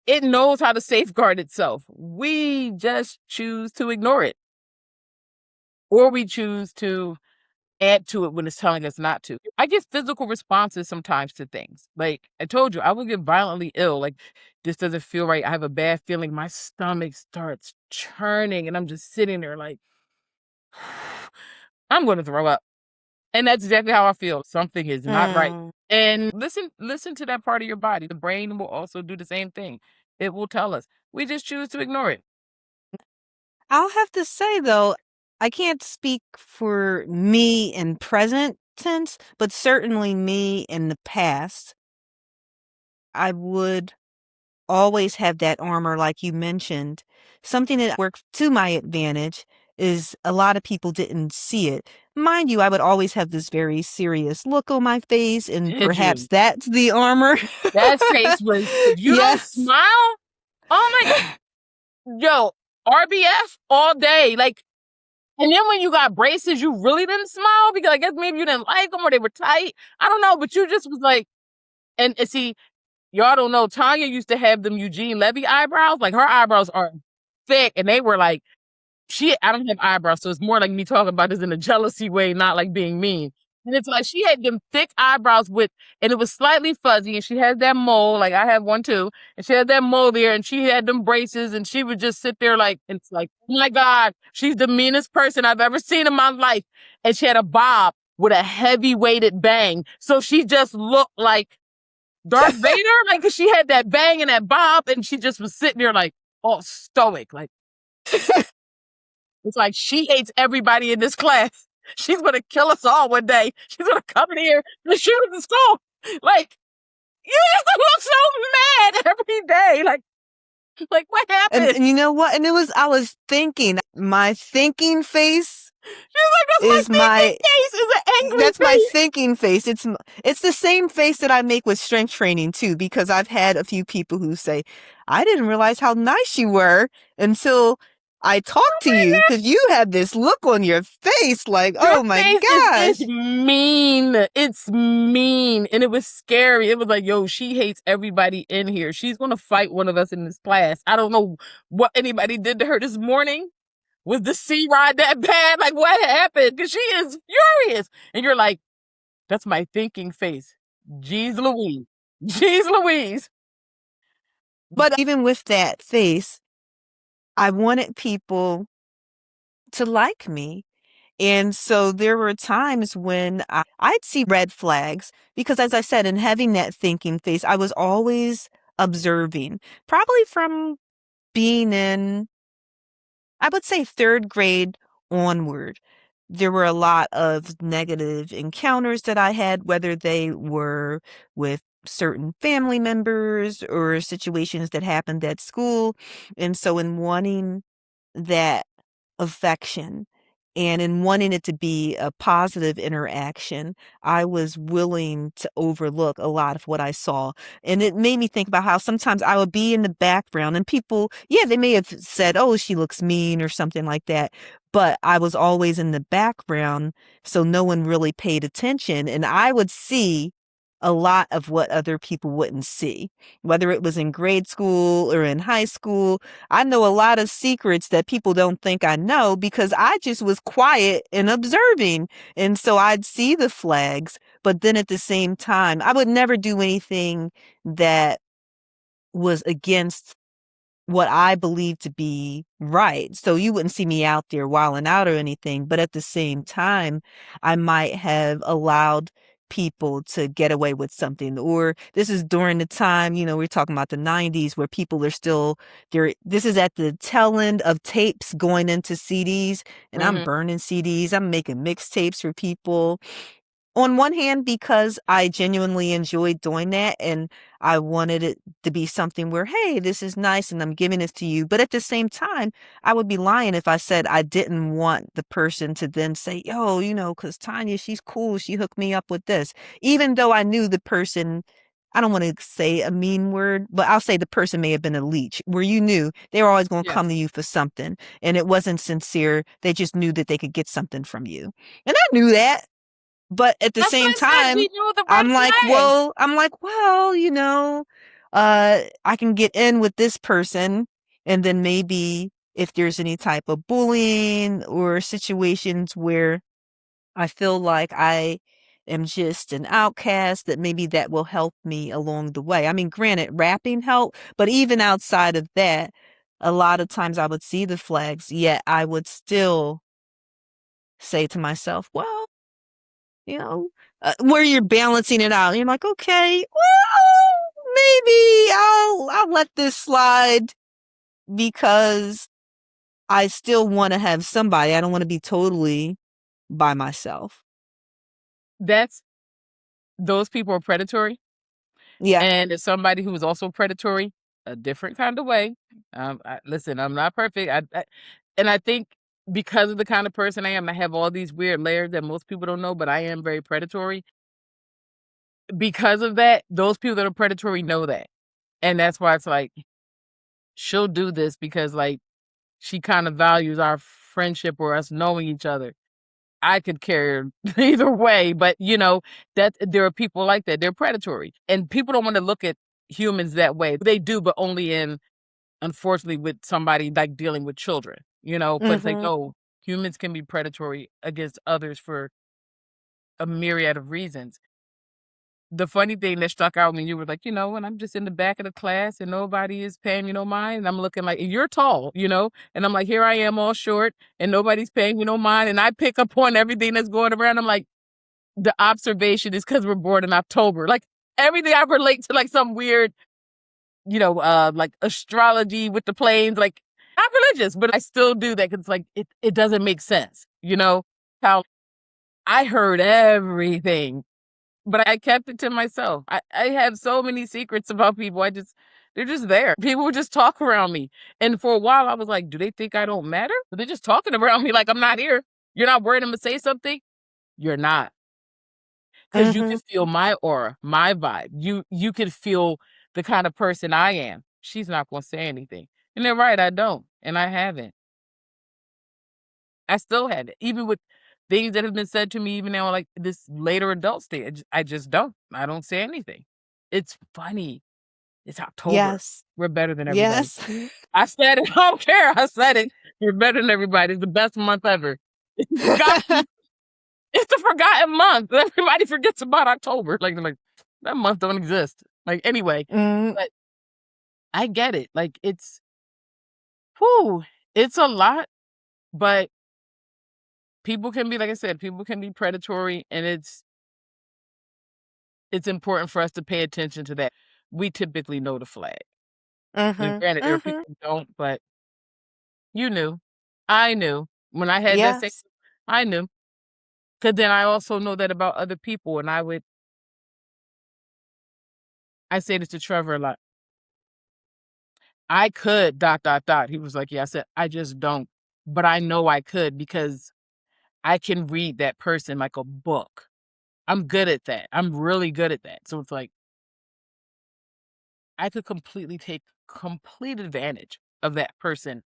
It knows how to safeguard itself. We just choose to ignore it. Or we choose to add to it when it's telling us not to. I get physical responses sometimes to things. Like I told you, I will get violently ill. Like, this doesn't feel right. I have a bad feeling. My stomach starts churning and I'm just sitting there like, I'm going to throw up. And that's exactly how I feel. Something is not right. And listen to that part of your body. The brain will also do the same thing. It will tell us. We just choose to ignore it. I'll have to say, though, I can't speak for me in present tense, but certainly me in the past. I would always have that armor, like you mentioned. Something that worked to my advantage is a lot of people didn't see it. Mind you, I would always have this very serious look on my face, and Did perhaps you? that's the armor. That face was, if you don't smile, oh my God. Yo, RBF all day. Like, and then when you got braces, you really didn't smile because I guess maybe you didn't like them or they were tight. I don't know, but you just was like, and see, y'all don't know, Tanya used to have them Eugene Levy eyebrows. Like, her eyebrows are thick and they were like, I don't have eyebrows, so it's more like me talking about this in a jealousy way, not like being mean. And it's like she had them thick eyebrows and it was slightly fuzzy, and she had that mole, like I have one too, and she had that mole there, and she had them braces, and she would just sit there like, it's like, oh my God, she's the meanest person I've ever seen in my life. And she had a bob with a heavy weighted bang. So she just looked like Darth Vader, like, cause she had that bang and that bob, and she just was sitting there like all stoic, like, it's like she hates everybody in this class. She's going to kill us all one day. She's going to come in here and shoot us in school. Like, you used to look so mad every day. Like what happened? And you know what? And I was thinking, my thinking face She's like, that's my thinking face is an angry That's my face. thinking face. It's the same face that I make with strength training too, because I've had a few people who say, "I didn't realize how nice you were until I talked to you, because you had this look on your face like, Your oh my face is gosh." mean. It's mean. And it was scary. It was like, yo, she hates everybody in here. She's going to fight one of us in this class. I don't know what anybody did to her this morning. Was the C-Rod that bad? Like, what happened? Because she is furious. And you're like, that's my thinking face. Jeez Louise. Jeez Louise. But even with that face, I wanted people to like me. And so there were times when I'd see red flags because, as I said, in having that thinking face, I was always observing, probably from being in, I would say, third grade onward. There were a lot of negative encounters that I had, whether they were with certain family members or situations that happened at school. And so, in wanting that affection and in wanting it to be a positive interaction, I was willing to overlook a lot of what I saw. And it made me think about how sometimes I would be in the background and people, yeah, they may have said, "Oh, she looks mean," or something like that. But I was always in the background, so no one really paid attention. And I would see a lot of what other people wouldn't see, whether it was in grade school or in high school. I know a lot of secrets that people don't think I know because I just was quiet and observing. And so I'd see the flags, but then at the same time, I would never do anything that was against what I believe to be right. So you wouldn't see me out there wilding out or anything, but at the same time, I might have allowed people to get away with something. Or this is during the time, we're talking about the 90s where people are still there. This is at the tail end of tapes going into CDs, and I'm Mm-hmm. burning CDs. I'm making mixtapes for people. On one hand, because I genuinely enjoyed doing that and I wanted it to be something where, hey, this is nice and I'm giving this to you. But at the same time, I would be lying if I said I didn't want the person to then say, yo, because Tanya, she's cool. She hooked me up with this. Even though I knew the person, I don't want to say a mean word, but I'll say the person may have been a leech, where you knew they were always going to come Yes. to you for something. And it wasn't sincere. They just knew that they could get something from you. And I knew that. But at the That's what same I said. time, We knew the red I'm like, flags. I can get in with this person. And then maybe if there's any type of bullying or situations where I feel like I am just an outcast, that maybe that will help me along the way. I mean, granted, rapping helped, but even outside of that, a lot of times I would see the flags, yet I would still say to myself, well, you know, where you're balancing it out. You're like, okay, well, maybe I'll let this slide because I still want to have somebody. I don't want to be totally by myself. Those people are predatory. Yeah. And if somebody who is also predatory, a different kind of way. Listen, I'm not perfect. And I think because of the kind of person I am, I have all these weird layers that most people don't know, but I am very predatory. Because of that, those people that are predatory know that. And that's why it's like, she'll do this because, like, she kind of values our friendship or us knowing each other. I could care either way, but that there are people like that. They're predatory. And people don't want to look at humans that way. They do, but only unfortunately, with somebody like dealing with children, but it's like, Mm-hmm. no, humans can be predatory against others for a myriad of reasons. The funny thing that stuck out when you were like, when I'm just in the back of the class and nobody is paying me no mind, and I'm looking like, and you're tall, and I'm like, here I am all short and nobody's paying me no mind. And I pick up on everything that's going around. I'm like, the observation is because we're born in October. Like everything I relate to like some weird, like astrology with the planes. Like I'm religious, but I still do that because like it doesn't make sense. How I heard everything, but I kept it to myself. I have so many secrets about people. They're just there. People would just talk around me. And for a while I was like, do they think I don't matter? They're just talking around me like I'm not here. You're not worried I'm gonna say something? You're not. 'cause you can feel my aura, my vibe. You could feel the kind of person I am. She's not gonna say anything. And they're right, I don't, and I haven't. I still haven't. Even with things that have been said to me even now, like, this later adult stage, I just don't. I don't say anything. It's funny. It's October. Yes. We're better than everybody. Yes. I said it. I don't care. I said it. We're better than everybody. It's the best month ever. It's forgotten. It's the forgotten month. Everybody forgets about October. Like, they're like, that month don't exist. Like, anyway, Mm, but I get it. Like, whew, it's a lot, but people can be, like I said, people can be predatory, and it's important for us to pay attention to that. We typically know the flag. And mhm, granted, there are people mhm. who don't, but you knew. I knew. When I had that same, Yes. I knew. 'Cause then I also know that about other people, and I say this to Trevor a lot. I could ... He was like, "Yeah." I said, "I just don't, but I know I could because I can read that person like a book. I'm good at that. I'm really good at that." So it's like, I could completely take complete advantage of that person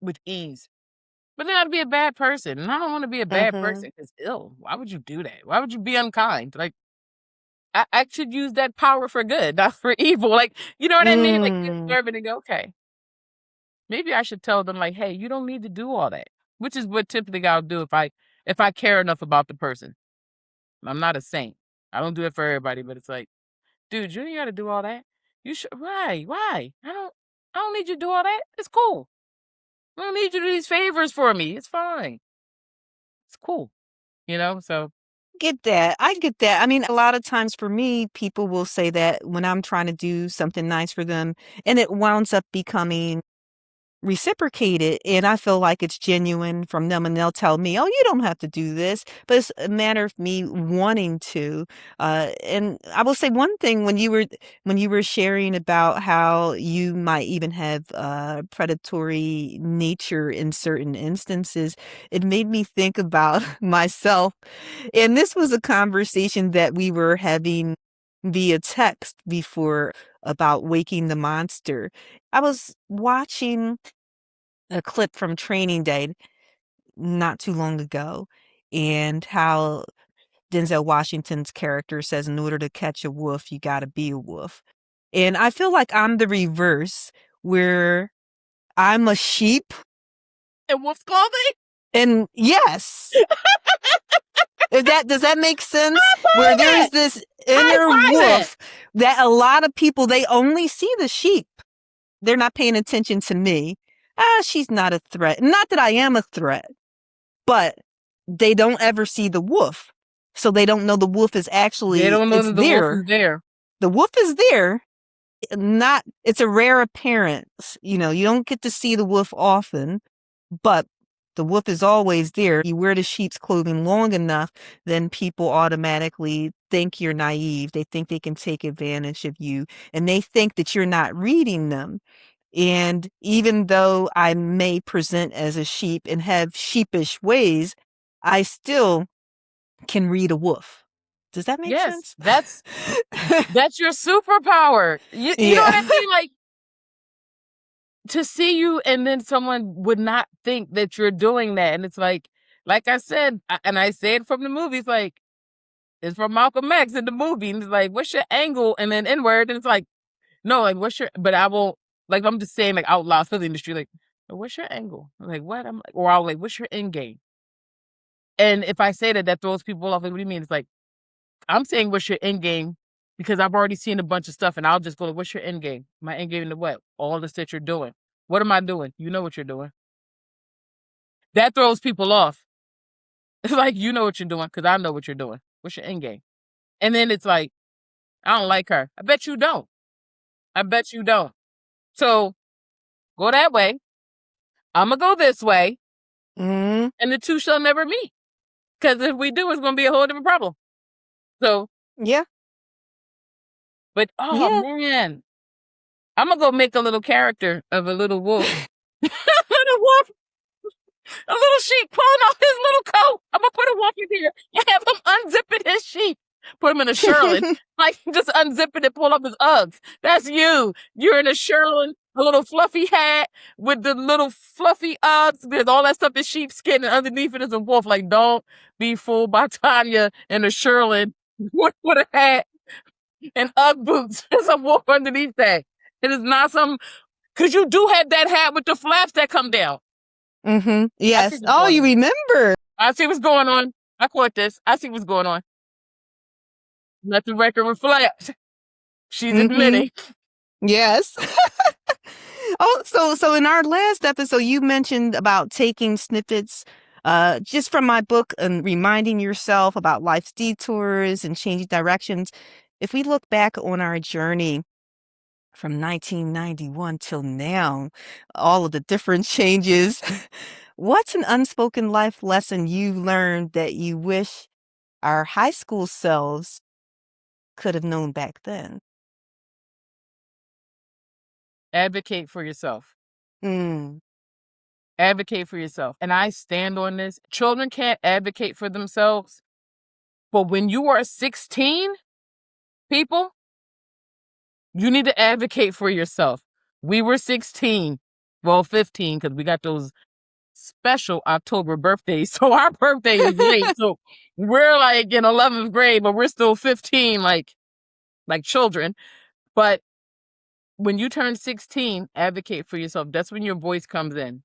with ease. But then I'd be a bad person, and I don't wanna be a bad Mhm, person 'cause, ew, why would you do that? Why would you be unkind? Like, I should use that power for good, not for evil. Like, you know what I mean? Like, you mm. observe it and go, "Okay, maybe I should tell them, like, hey, you don't need to do all that," which is what typically I'll do if I care enough about the person. I'm not a saint. I don't do it for everybody, but it's like, "Dude, you ain't gotta do all that. You should." "Why? Why? I don't need you to do all that. It's cool. I don't need you to do these favors for me. It's fine. It's cool." You know? So Get that. I get that. I mean, a lot of times for me, people will say that when I'm trying to do something nice for them, and it winds up becoming reciprocated, and I feel like it's genuine from them, and they'll tell me, "Oh, you don't have to do this," but it's a matter of me wanting to. And I will say one thing when you were sharing about how you might even have predatory nature in certain instances, it made me think about myself. And this was a conversation that we were having via text before about waking the monster. I was watching a clip from Training Day not too long ago, and how Denzel Washington's character says, in order to catch a wolf, you got to be a wolf. And I feel like I'm the reverse, where I'm a sheep. and wolf's clothing? And yes, if that does that make sense? I Where buy there's it. this I inner buy that. wolf that a lot of people, they only see the sheep. They're not paying attention to me. Ah, she's not a threat. Not that I am a threat, but they don't ever see the wolf. So they don't know the wolf is They actually, don't know it's that the wolf is there. there. The wolf is there. Not, it's a rare appearance. You know, you don't get to see the wolf often, but the wolf is always there. You wear the sheep's clothing long enough, then people automatically think you're naive. They think they can take advantage of you, and they think that you're not reading them. And even though I may present as a sheep and have sheepish ways, I still can read a wolf. Does that make Yes, sense? that's your superpower. You know what I Yeah. mean? Like, to see you and then someone would not think that you're doing that, and it's like I said, and I say it from the movies, like, it's from Malcolm X in the movie, and it's like, "What's your angle?" And then N-word, and it's like, "No, like, what's your..." But I won't, like, I'm just saying, like, out loud to the industry, like, "What's your angle?" I'm like, "What?" I'm like, or I'll like, "What's your end game?" And if I say that, that throws people off. Like, "What do you mean?" It's like, I'm saying, "What's your end game?" Because I've already seen a bunch of stuff, and I'll just go, like, "What's your end game?" My end game into what? All this that you're doing. What am I doing? You know what you're doing. That throws people off. It's like, you know what you're doing, because I know what you're doing. What's your end game? And then it's like, I don't like her. I bet you don't. I bet you don't. So go that way. I'm gonna go this way, Mm, and the two shall never meet. Because if we do, it's gonna be a whole different problem. So, yeah. but oh Yeah. man, I'm gonna go make a little character of a little wolf. Little wolf. A little sheep pulling off his little coat. I'm gonna put a wolf in here and have him unzipping his sheep. Put him in a shearling. Like, just unzip it and pull up his Uggs. That's you. You're in a shearling, a little fluffy hat with the little fluffy Uggs. There's all that stuff is sheepskin, and underneath it is a wolf. Like, don't be fooled by Tanya in a shearling with a hat and Ugg boots. There's a wolf underneath that. It is not some, because you do have that hat with the flaps that come down. Mm-hmm. Yes. Oh, you remember. I see what's going on. I caught this. I see what's going on. Let the record reflect. She's admitting. Yes. Oh, so in our last episode, you mentioned about taking snippets just from my book and reminding yourself about life's detours and changing directions. If we look back on our journey from 1991 till now, all of the different changes, what's an unspoken life lesson you learned that you wish our high school selves could have known back then? Advocate for yourself. Mm. Advocate for yourself. And I stand on this. Children can't advocate for themselves. But when you are 16, people, you need to advocate for yourself. We were 16. Well, 15, because we got those special October birthdays. So our birthday is late. So we're like in 11th grade, but we're still 15, like children. But when you turn 16, advocate for yourself. That's when your voice comes in.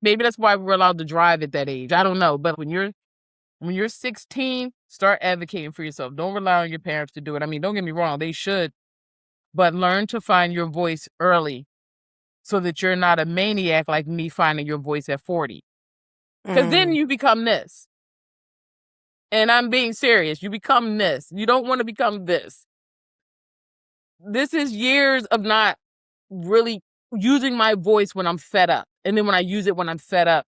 Maybe that's why we're allowed to drive at that age. I don't know. But when you're 16, start advocating for yourself. Don't rely on your parents to do it. I mean, don't get me wrong, they should. But learn to find your voice early so that you're not a maniac like me finding your voice at 40. Because then you become this. And I'm being serious. You become this. You don't want to become this. This is years of not really using my voice when I'm fed up. And then when I use it when I'm fed up,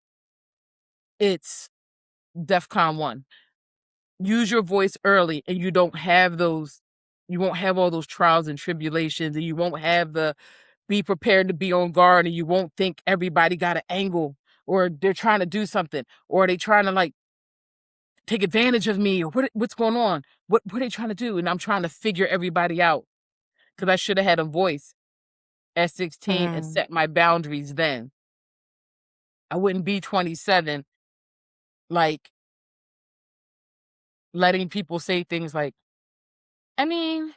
it's DEFCON 1. Use your voice early and you won't have all those trials and tribulations, and you won't have the be prepared to be on guard, and you won't think everybody got an angle or they're trying to do something or they trying to like take advantage of me or what's going on? What are they trying to do? And I'm trying to figure everybody out because I should have had a voice at 16 and set my boundaries then. I wouldn't be 27 like letting people say things like, I mean,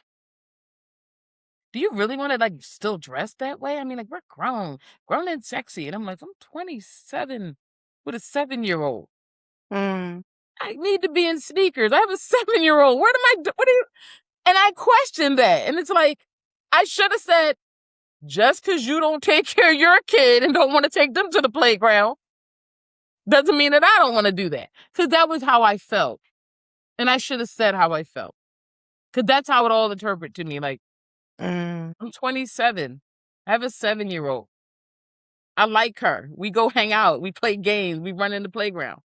do you really want to like still dress that way? I mean, like, we're grown and sexy. And I'm like, I'm 27 with a 7-year-old. I need to be in sneakers. I have a 7-year-old. What do you? And I questioned that. And it's like, I should have said, just because you don't take care of your kid and don't want to take them to the playground doesn't mean that I don't want to do that. Because that was how I felt. And I should have said how I felt. Because that's how it all interpreted to me. Like, I'm 27. I have a 7-year-old. I like her. We go hang out. We play games. We run in the playground.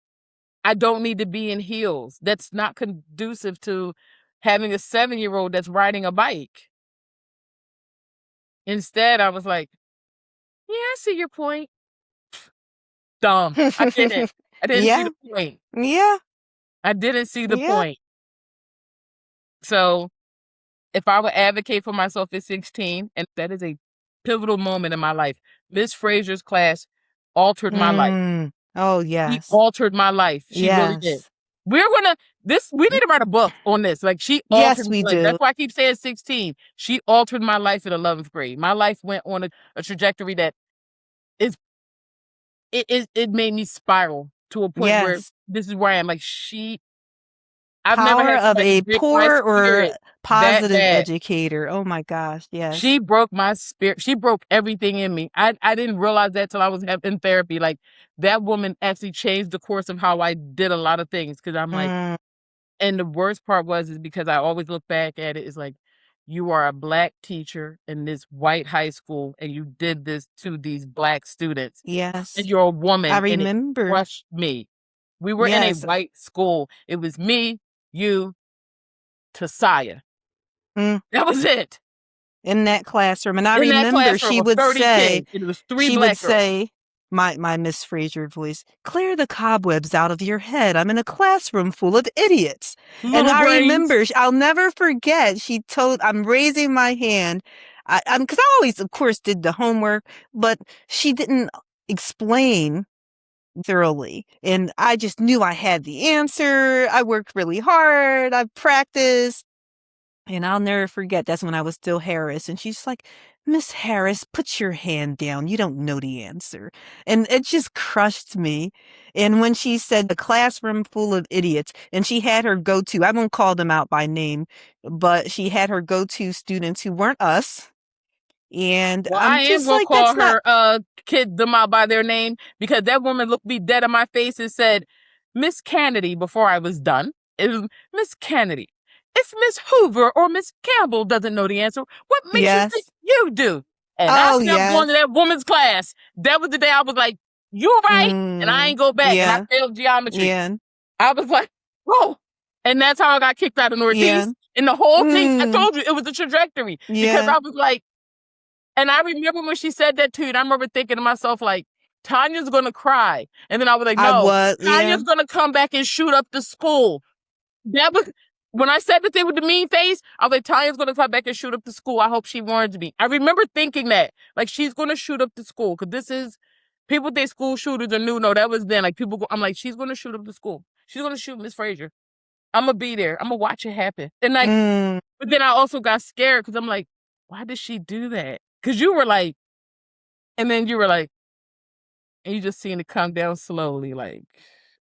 I don't need to be in heels. That's not conducive to having a 7-year-old that's riding a bike. Instead, I was like, yeah, I see your point. Dumb. I didn't see the point. Yeah. I didn't see the point. So if I would advocate for myself at 16, and that is a pivotal moment in my life. Miss Fraser's class altered my life. Oh, yes. She altered my life. She really did. We need to write a book on this. Like, she altered my life. That's why I keep saying 16. She altered my life in 11th grade. My life went on a trajectory that it made me spiral to a point where this is where I am. Like, I've never had of a poor or positive educator. Oh my gosh, yes. She broke my spirit. She broke everything in me. I didn't realize that till I was in therapy. Like, that woman actually changed the course of how I did a lot of things. Because I'm like, and the worst part is because I always look back at it, is like, you are a Black teacher in this white high school, and you did this to these Black students. Yes. And you're a woman. I remember. And it crushed me. We were in a white school. It was me, you, Tasaya. That was it. In that classroom. And I remember she would say, it was 3 Black girls. my Miss Fraser voice, clear the cobwebs out of your head. I'm in a classroom full of idiots. And Little I brains. remember, I'll never forget, she told, I'm raising my hand. Because I always, of course, did the homework, but she didn't explain thoroughly. And I just knew I had the answer. I worked really hard. I practiced. And I'll never forget, that's when I was still Harris. And she's like, Miss Harris, put your hand down. You don't know the answer. And it just crushed me. And when she said the classroom full of idiots, and she had her go-to, I won't call them out by name, but she had her go-to students who weren't us. And Well, I'm I am just gonna like, call that's not, her kid them out by their name, because that woman looked me dead in my face and said, Miss Kennedy, before I was done. It was Miss Kennedy. If Miss Hoover or Miss Campbell doesn't know the answer, what makes you think yes. you do? And I Oh, stopped going to yes. that woman's class. That was the day I was like, you're right. And I ain't go back. And I Yeah. failed geometry. Yeah. I was like, whoa. And that's how I got kicked out of Yeah. Northeast. And the whole thing, I Mm, told you, it was the trajectory. Because yeah. I was like, and I remember when she said that to you, and I remember thinking to myself, like, Tanya's gonna cry. And then I was like, I no, was, yeah. Tanya's gonna come back and shoot up the school. That was when I said the thing with the mean face, I was like, Tanya's gonna come back and shoot up the school. I hope she warns me. I remember thinking that. Like, she's gonna shoot up the school. Cause this is people think school shooters are new. No, that was then. Like, people go, I'm like, she's gonna shoot up the school. She's gonna shoot Miss Fraser. I'm gonna be there. I'm gonna watch it happen. And like, but then I also got scared because I'm like, why did she do that? Because you were like, and then you were like, and you just seen it come down slowly, like.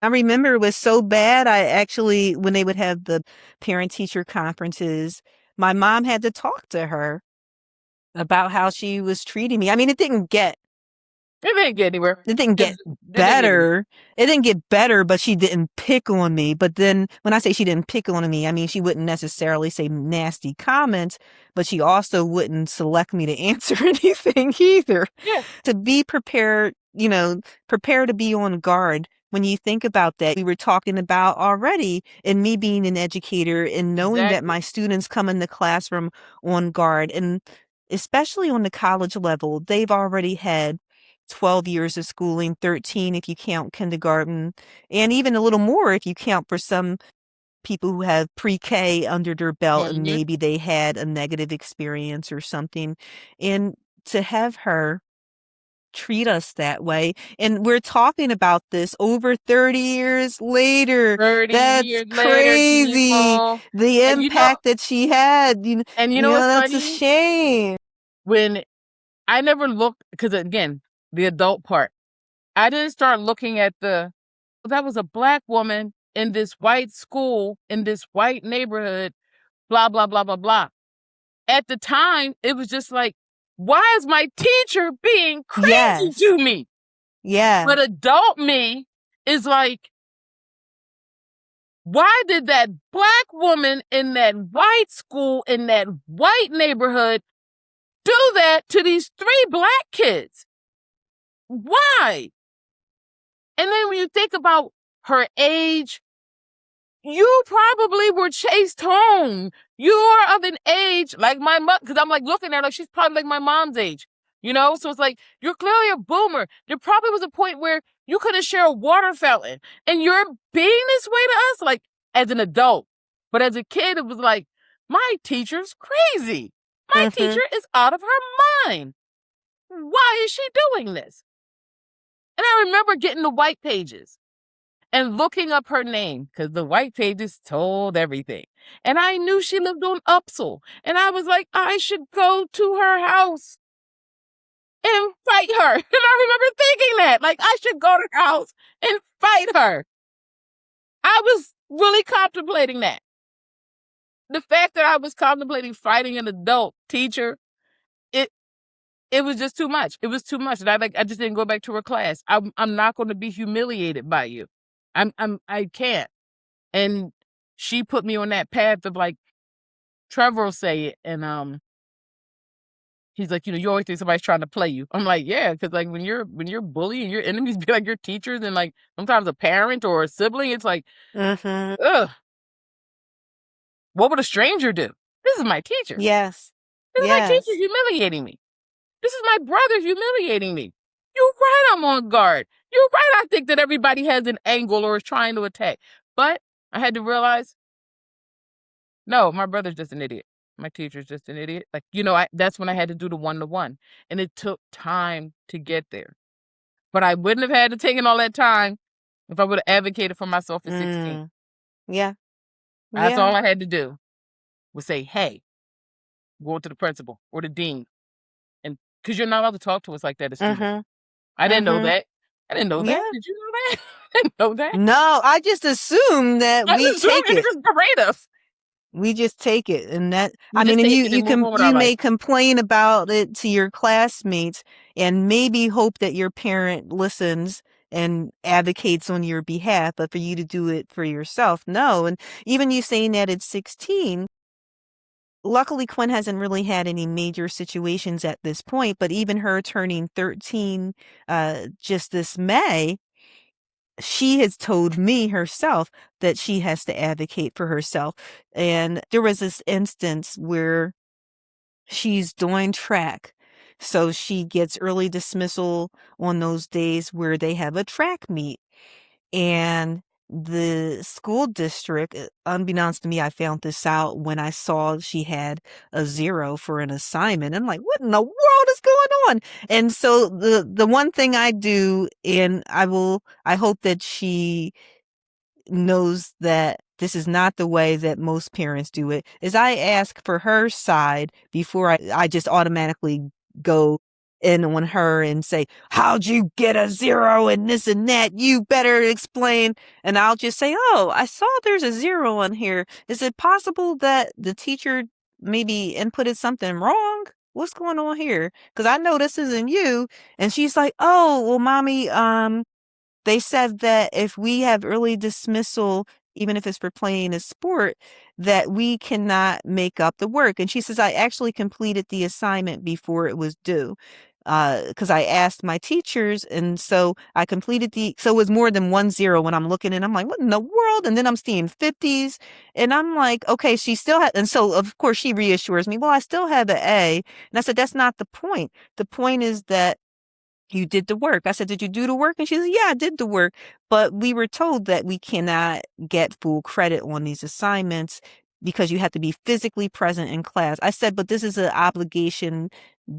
I remember it was so bad. I actually, when they would have the parent teacher conferences, my mom had to talk to her about how she was treating me. I mean, It didn't get anywhere. it didn't get It didn't get anywhere. better. It didn't get better, but she didn't pick on me. But then when I say she didn't pick on me, I mean, she wouldn't necessarily say nasty comments, but she also wouldn't select me to answer anything either. Yeah. To be prepared, prepare to be on guard. When you think about that, we were talking about already, and me being an educator and knowing that my Exactly. students come in the classroom on guard, and especially on the college level, they've already had 12 years of schooling, 13 if you count kindergarten, and even a little more if you count for some people who have pre-K under their belt and Mhm. maybe they had a negative experience or something. And to have her treat us that way, and we're talking about this over 30 years later. 30 That's years later, crazy. people. The And impact that she had, what's that's a funny? shame. When I never looked, because again, the adult part, I didn't start looking at that was a black woman in this white school, in this white neighborhood, blah, blah, blah, blah, blah. At the time, it was just like, why is my teacher being crazy Yes. to me? Yeah. But adult me is like, why did that black woman in that white school, in that white neighborhood, do that to these 3 black kids? Why? And then when you think about her age, you probably were chased home. You are of an age like my mom, because I'm like looking at her, she's probably like my mom's age, So it's like, you're clearly a boomer. There probably was a point where you couldn't share a water fountain, and you're being this way to us, like as an adult. But as a kid, it was like, my teacher's crazy. My teacher is out of her mind. Why is she doing this? And I remember getting the white pages and looking up her name, because the white pages told everything. And I knew she lived on Upsall. And I was like, I should go to her house and fight her. And I remember thinking that, like, I should go to her house and fight her. I was really contemplating that. The fact that I was contemplating fighting an adult teacher, it was just too much. It was too much. And I just didn't go back to her class. I'm not going to be humiliated by you. I can't. And she put me on that path of, like, Trevor will say it, and he's like, you always think somebody's trying to play you. I'm like, yeah, because like when you're bullying, your enemies be like your teachers, and like sometimes a parent or a sibling, it's like, ugh, what would a stranger do? This is my teacher. Yes. This is my teacher Yes. humiliating me. This is my brother humiliating me. You're right, I'm on guard. You're right, I think that everybody has an angle or is trying to attack. But I had to realize, no, my brother's just an idiot. My teacher's just an idiot. Like, that's when I had to do the one-to-one. And it took time to get there. But I wouldn't have had to taken all that time if I would have advocated for myself at 16. Yeah. That's Yeah. all I had to do was say, hey, go to the principal or the dean. And because you're not allowed to talk to us like that as students. Mhm. I didn't know Mhm. that. I didn't know that. Yeah. Did you know that? I didn't know that. No, I just assume that I we just assumed take you could it. just berate us. We just take it, and that We I just mean, and take you it you and move can on with our you life. may complain about it to your classmates, and maybe hope that your parent listens and advocates on your behalf, but for you to do it for yourself, no. And even you saying that at 16, luckily Quinn hasn't really had any major situations at this point, but even her turning 13 just this May, she has told me herself that she has to advocate for herself. And there was this instance where she's doing track. So she gets early dismissal on those days where they have a track meet. And the school district, unbeknownst to me, I found this out when I saw she had a 0 for an assignment. I'm like, what in the world is going on? And so the one thing I do, and I hope that she knows that this is not the way that most parents do it, is I ask for her side before I just automatically go in on her and say, how'd you get a 0 and this and that? You better explain. And I'll just say, oh, I saw there's a 0 on here. Is it possible that the teacher maybe inputted something wrong? What's going on here? Because I know this isn't you. And she's like, oh, well, mommy, they said that if we have early dismissal, even if it's for playing a sport, that we cannot make up the work. And she says, I actually completed the assignment before it was due. Because I asked my teachers, and so I completed so it was more than 1-0 when I'm looking, and I'm like, what in the world? And then I'm seeing 50s, and I'm like, okay, she still had, and so of course she reassures me, well, I still have an A. And I said, that's not the point. The point is that you did the work. I said, did you do the work? And she said, yeah, I did the work. But we were told that we cannot get full credit on these assignments because you have to be physically present in class. I said, but this is an obligation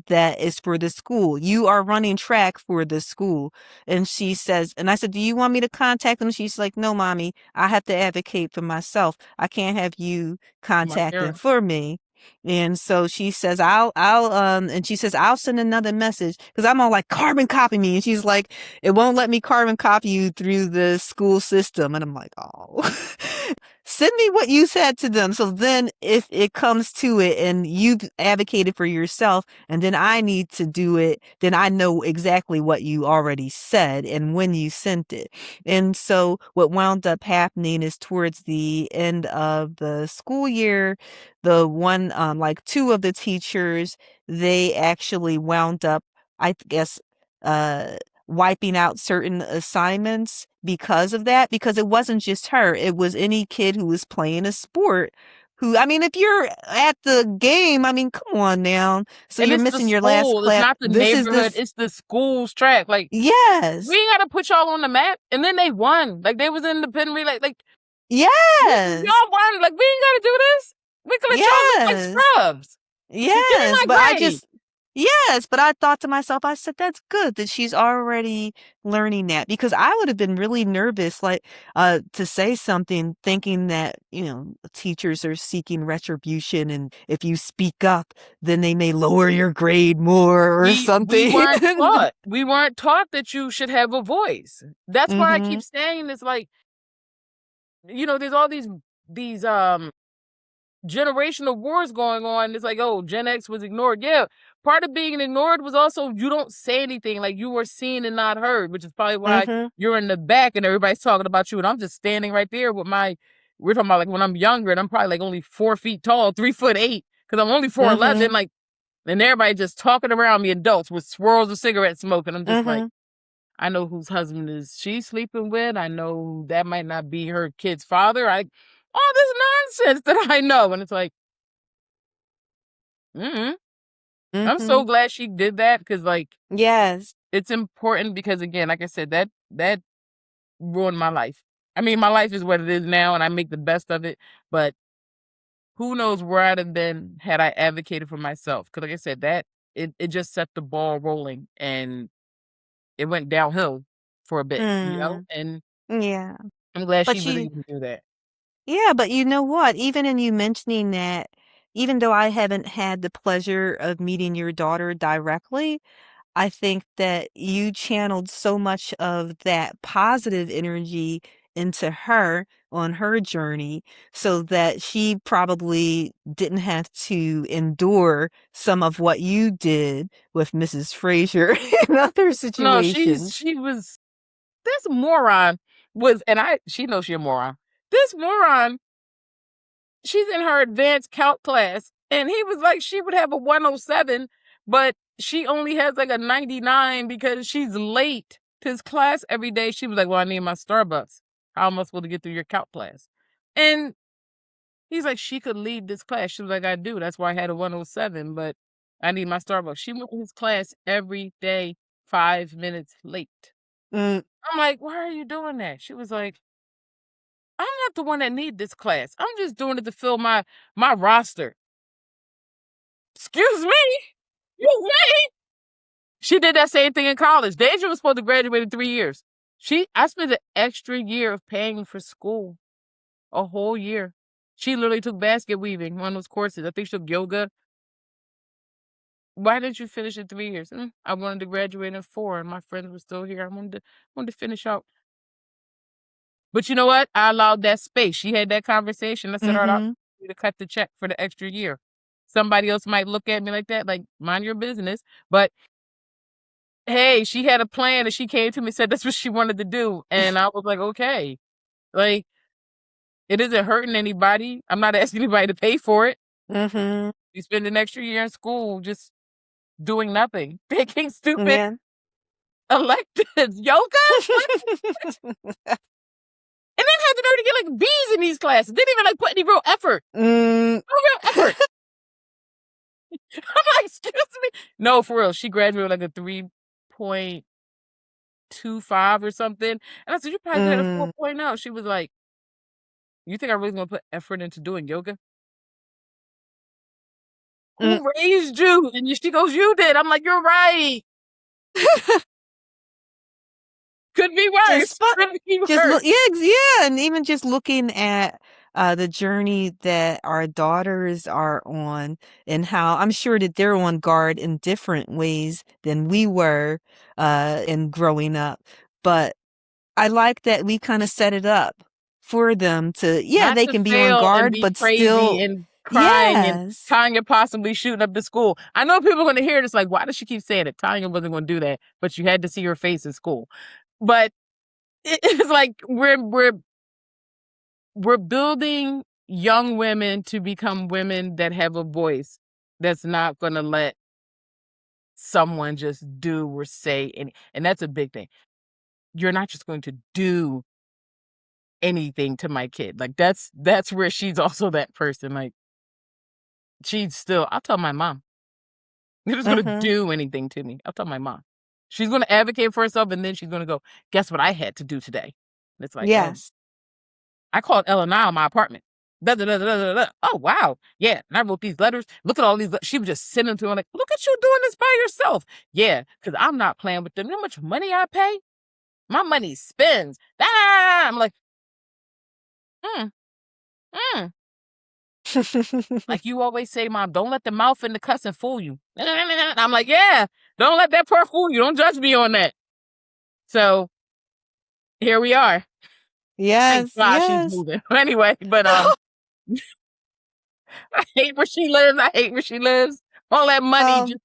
that is for the school. You are running track for the school. And she says, and I said, do you want me to contact them? She's like, no, mommy, I have to advocate for myself. I can't have you My contacting parents. for me. And so she says, and she says, I'll send another message because I'm all like, carbon copy me. And she's like, it won't let me carbon copy you through the school system. And I'm like, oh, send me what you said to them. So then if it comes to it and you've advocated for yourself and then I need to do it, then I know exactly what you already said and when you sent it. And so what wound up happening is towards the end of the school year, the one, like two of the teachers, they actually wound up, I guess, uh, wiping out certain assignments because of that, because it wasn't just her. It was any kid who was playing a sport who, I mean, if you're at the game, I mean, come on now. So And you're it's the missing your last school. It's class. not the This is neighborhood. this. It's the school's track. Like, we Yes. ain't gotta put y'all on the map. And then they won. Like, they was in the pen relay. Like, Yes. y'all won. Like, we ain't gotta do this. We can let y'all look like Yes. scrubs. Give me Yes, but my grade. yes, but I thought to myself, I said, that's good that she's already learning that because I would have been really nervous, like, to say something thinking that, teachers are seeking retribution. And if you speak up, then they may lower your grade more or We something. weren't taught. We weren't taught that you should have a voice. That's why I keep Mm-hmm. saying it's like, there's all these generational wars going on. It's like, oh, Gen X was ignored. Yeah, part of being ignored was also you don't say anything, like you were seen and not heard, which is probably why Mm-hmm. you're in the back and everybody's talking about you, and I'm just standing right there with we're talking about like when I'm younger and I'm probably like only 4 feet tall, 3'8", because I'm only 4'11", Mm-hmm. like, and everybody just talking around me, adults with swirls of cigarette smoke, and I'm just like, Mm-hmm. I know whose husband is she sleeping with. I know that might not be her kid's father. All this nonsense that I know. And it's like, I'm Mm-hmm. so glad she did that because, like, Yes. it's important because, again, like I said, that ruined my life. I mean, my life is what it is now, and I make the best of it. But who knows where I'd have been had I advocated for myself? Because, like I said, that it just set the ball rolling, and it went downhill for a bit, Mm, And yeah. I'm glad she But really you didn't do that. Yeah, but you know what? Even in you mentioning that, even though I haven't had the pleasure of meeting your daughter directly, I think that you channeled so much of that positive energy into her on her journey so that she probably didn't have to endure some of what you did with Mrs. Fraser in other No, situations. she was this moron was, and she knows she's a moron. This moron, she's in her advanced calc class, and he was like, she would have a 107, but she only has like a 99 because she's late to his class every day. She was like, well, I need my Starbucks. How am I supposed to get through your calc class? And he's like, she could lead this class. She was like, I do. That's why I had a 107, but I need my Starbucks. She went to his class every day, 5 minutes late. Mm, I'm like, why are you doing that? She was like, I'm not the one that need this class. I'm just doing it to fill my roster. Excuse me? You me? She did that same thing in college. Deja was supposed to graduate in 3 years. I spent an extra year of paying for school. A whole year. She literally took basket weaving, one of those courses. I think she took yoga. Why didn't you finish in 3 years? I wanted to graduate in 4, and my friends were still here. I wanted to finish out. But you know what? I allowed that space. She had that conversation. I said, all right, I'll mhm. you to cut the check for the extra year. Somebody else might look at me like that, like, mind your business. But hey, she had a plan, and she came to me and said that's what she wanted to do. And I was like, okay. Like, it isn't hurting anybody. I'm not asking anybody to pay for it. Mhm. You spend an extra year in school just doing nothing, picking stupid Yeah. electives, yoga, and then had the nerve to get like B's in these classes. Didn't even like put any real effort. Mm. No real effort. I'm like, excuse me. No, for real. She graduated like a 3.25 or something. And I said, you probably could have a Mm. 4.0. She was like, you think I really gonna put effort into doing yoga? Mm. Who raised you? And she goes, you did. I'm like, you're right. Could be Just worse. fu Could be just worse. look yeah, and even just looking at, the journey that our daughters are on and how I'm sure that they're on guard in different ways than we were, in growing up, but I like that we kinda set it up for them to yeah, Not they to can be on fail and guard, be but crazy still and crying and yes. Tanya possibly shooting up the school. I know people are gonna hear this like, why does she keep saying it? Tanya wasn't gonna do that, but you had to see her face in school. But it's like we're building young women to become women that have a voice that's not gonna let someone just do or say and that's a big thing. You're not just going to do anything to my kid. Like that's where she's also that person. Like she's still I'll tell my mom. You're just gonna Mhm. do anything to me. I'll tell my mom. She's gonna advocate for herself and then she's gonna go, guess what I had to do today? And it's like, Yes. I called Ella now in my apartment. Da, da, da, da, da, da. Oh wow. Yeah. And I wrote these letters. Look at all these. She was just sending them to her like, look at you doing this by yourself. Yeah, because I'm not playing with them. You know how much money I pay? My money spends. Ah! I'm like, mm, mm. Like you always say, Mom, don't let the mouth and the cussing fool you. I'm like, yeah, don't let that part fool you. Don't judge me on that. So here we are. Thank Yes, God she's yes. moving. Anyway, but I hate where she lives. I hate where she lives. All that money Um, just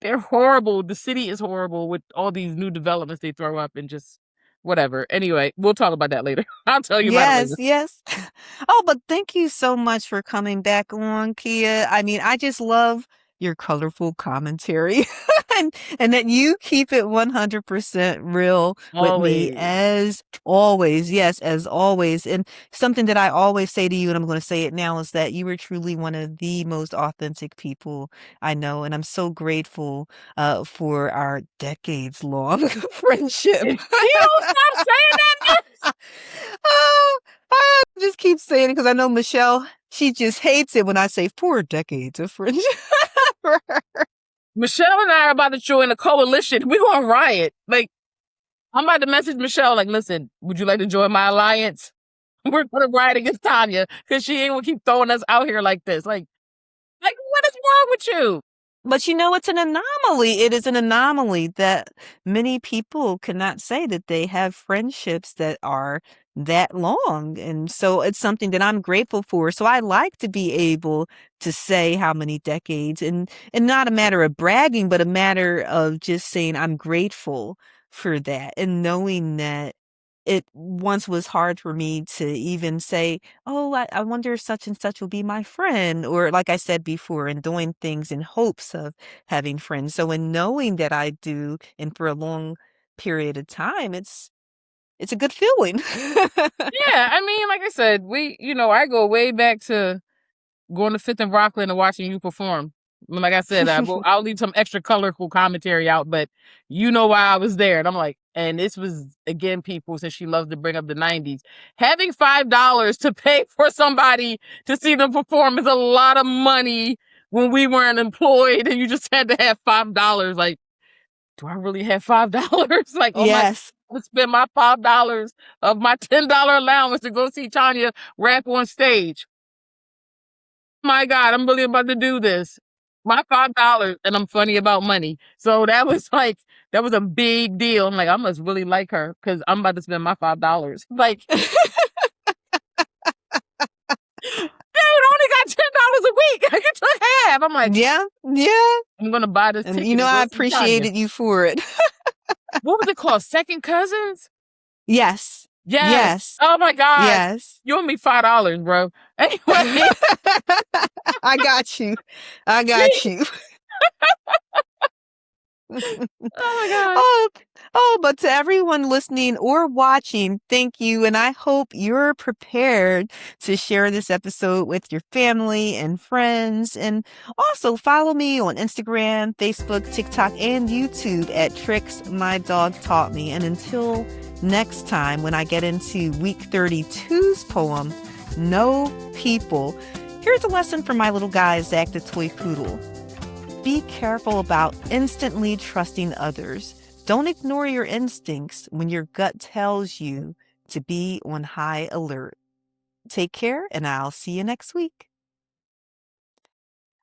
they're horrible. The city is horrible with all these new developments they throw up and just whatever. Anyway, we'll talk about that later. I'll tell you about it yes, later. yes. Oh, but thank you so much for coming back on, Kia. I mean, I just love your colorful commentary and that you keep it 100% real with me Always. as always. Yes, as always. And something that I always say to you, and I'm going to say it now, is that you were truly one of the most authentic people I know. And I'm so grateful for our decades long friendship. She don't stop saying that. Oh, I just keep saying it because I know Michelle, she just hates it when I say 4 decades of friendship. Michelle and I are about to join a coalition. We're going to riot. Like, I'm about to message Michelle, like, listen, would you like to join my alliance? We're going to riot against Tanya because she ain't going to keep throwing us out here like this. Like, what is wrong with you? But you know, it's an anomaly. It is an anomaly that many people cannot say that they have friendships that are that long. And so it's something that I'm grateful for. So I like to be able to say how many decades and not a matter of bragging, but a matter of just saying I'm grateful for that and knowing that it once was hard for me to even say, oh, I wonder if such and such will be my friend. Or like I said before, and doing things in hopes of having friends. So in knowing that I do, and for a long period of time, it's a good feeling. Yeah, I mean, like I said, I go way back to going to Fifth and Rockland and watching you perform. Like I said, I'll leave some extra colorful commentary out, but you know why I was there. And I'm like, and this was, again, people, since she loves to bring up the 90s, having $5 to pay for somebody to see them perform is a lot of money when we weren't employed and you just had to have $5. Like, do I really have $5? Like, oh my, Yes. I spend my $5 of my $10 allowance to go see Tanya rap on stage. My God, I'm really about to do this. My $5, and I'm funny about money. So that was a big deal. I'm like, I must really like her because I'm about to spend my $5. Like, dude, I only got $10 a week. I took half. I'm like, Yeah. Yeah. I'm gonna buy this And ticket and I go see Tanya. appreciated you for it. What was it called? Second Cousins? Yes. Yes. Yes. Oh my God. Yes. You owe me $5, bro. Anyway. I got you. I got you. Oh my God. But to everyone listening or watching, thank you. And I hope you're prepared to share this episode with your family and friends. And also follow me on Instagram, Facebook, TikTok, and YouTube at Tricks My Dog Taught Me. And until next time, when I get into week 32's poem, No People, here's a lesson from my little guy, Zach the Toy Poodle. Be careful about instantly trusting others. Don't ignore your instincts when your gut tells you to be on high alert. Take care, and I'll see you next week.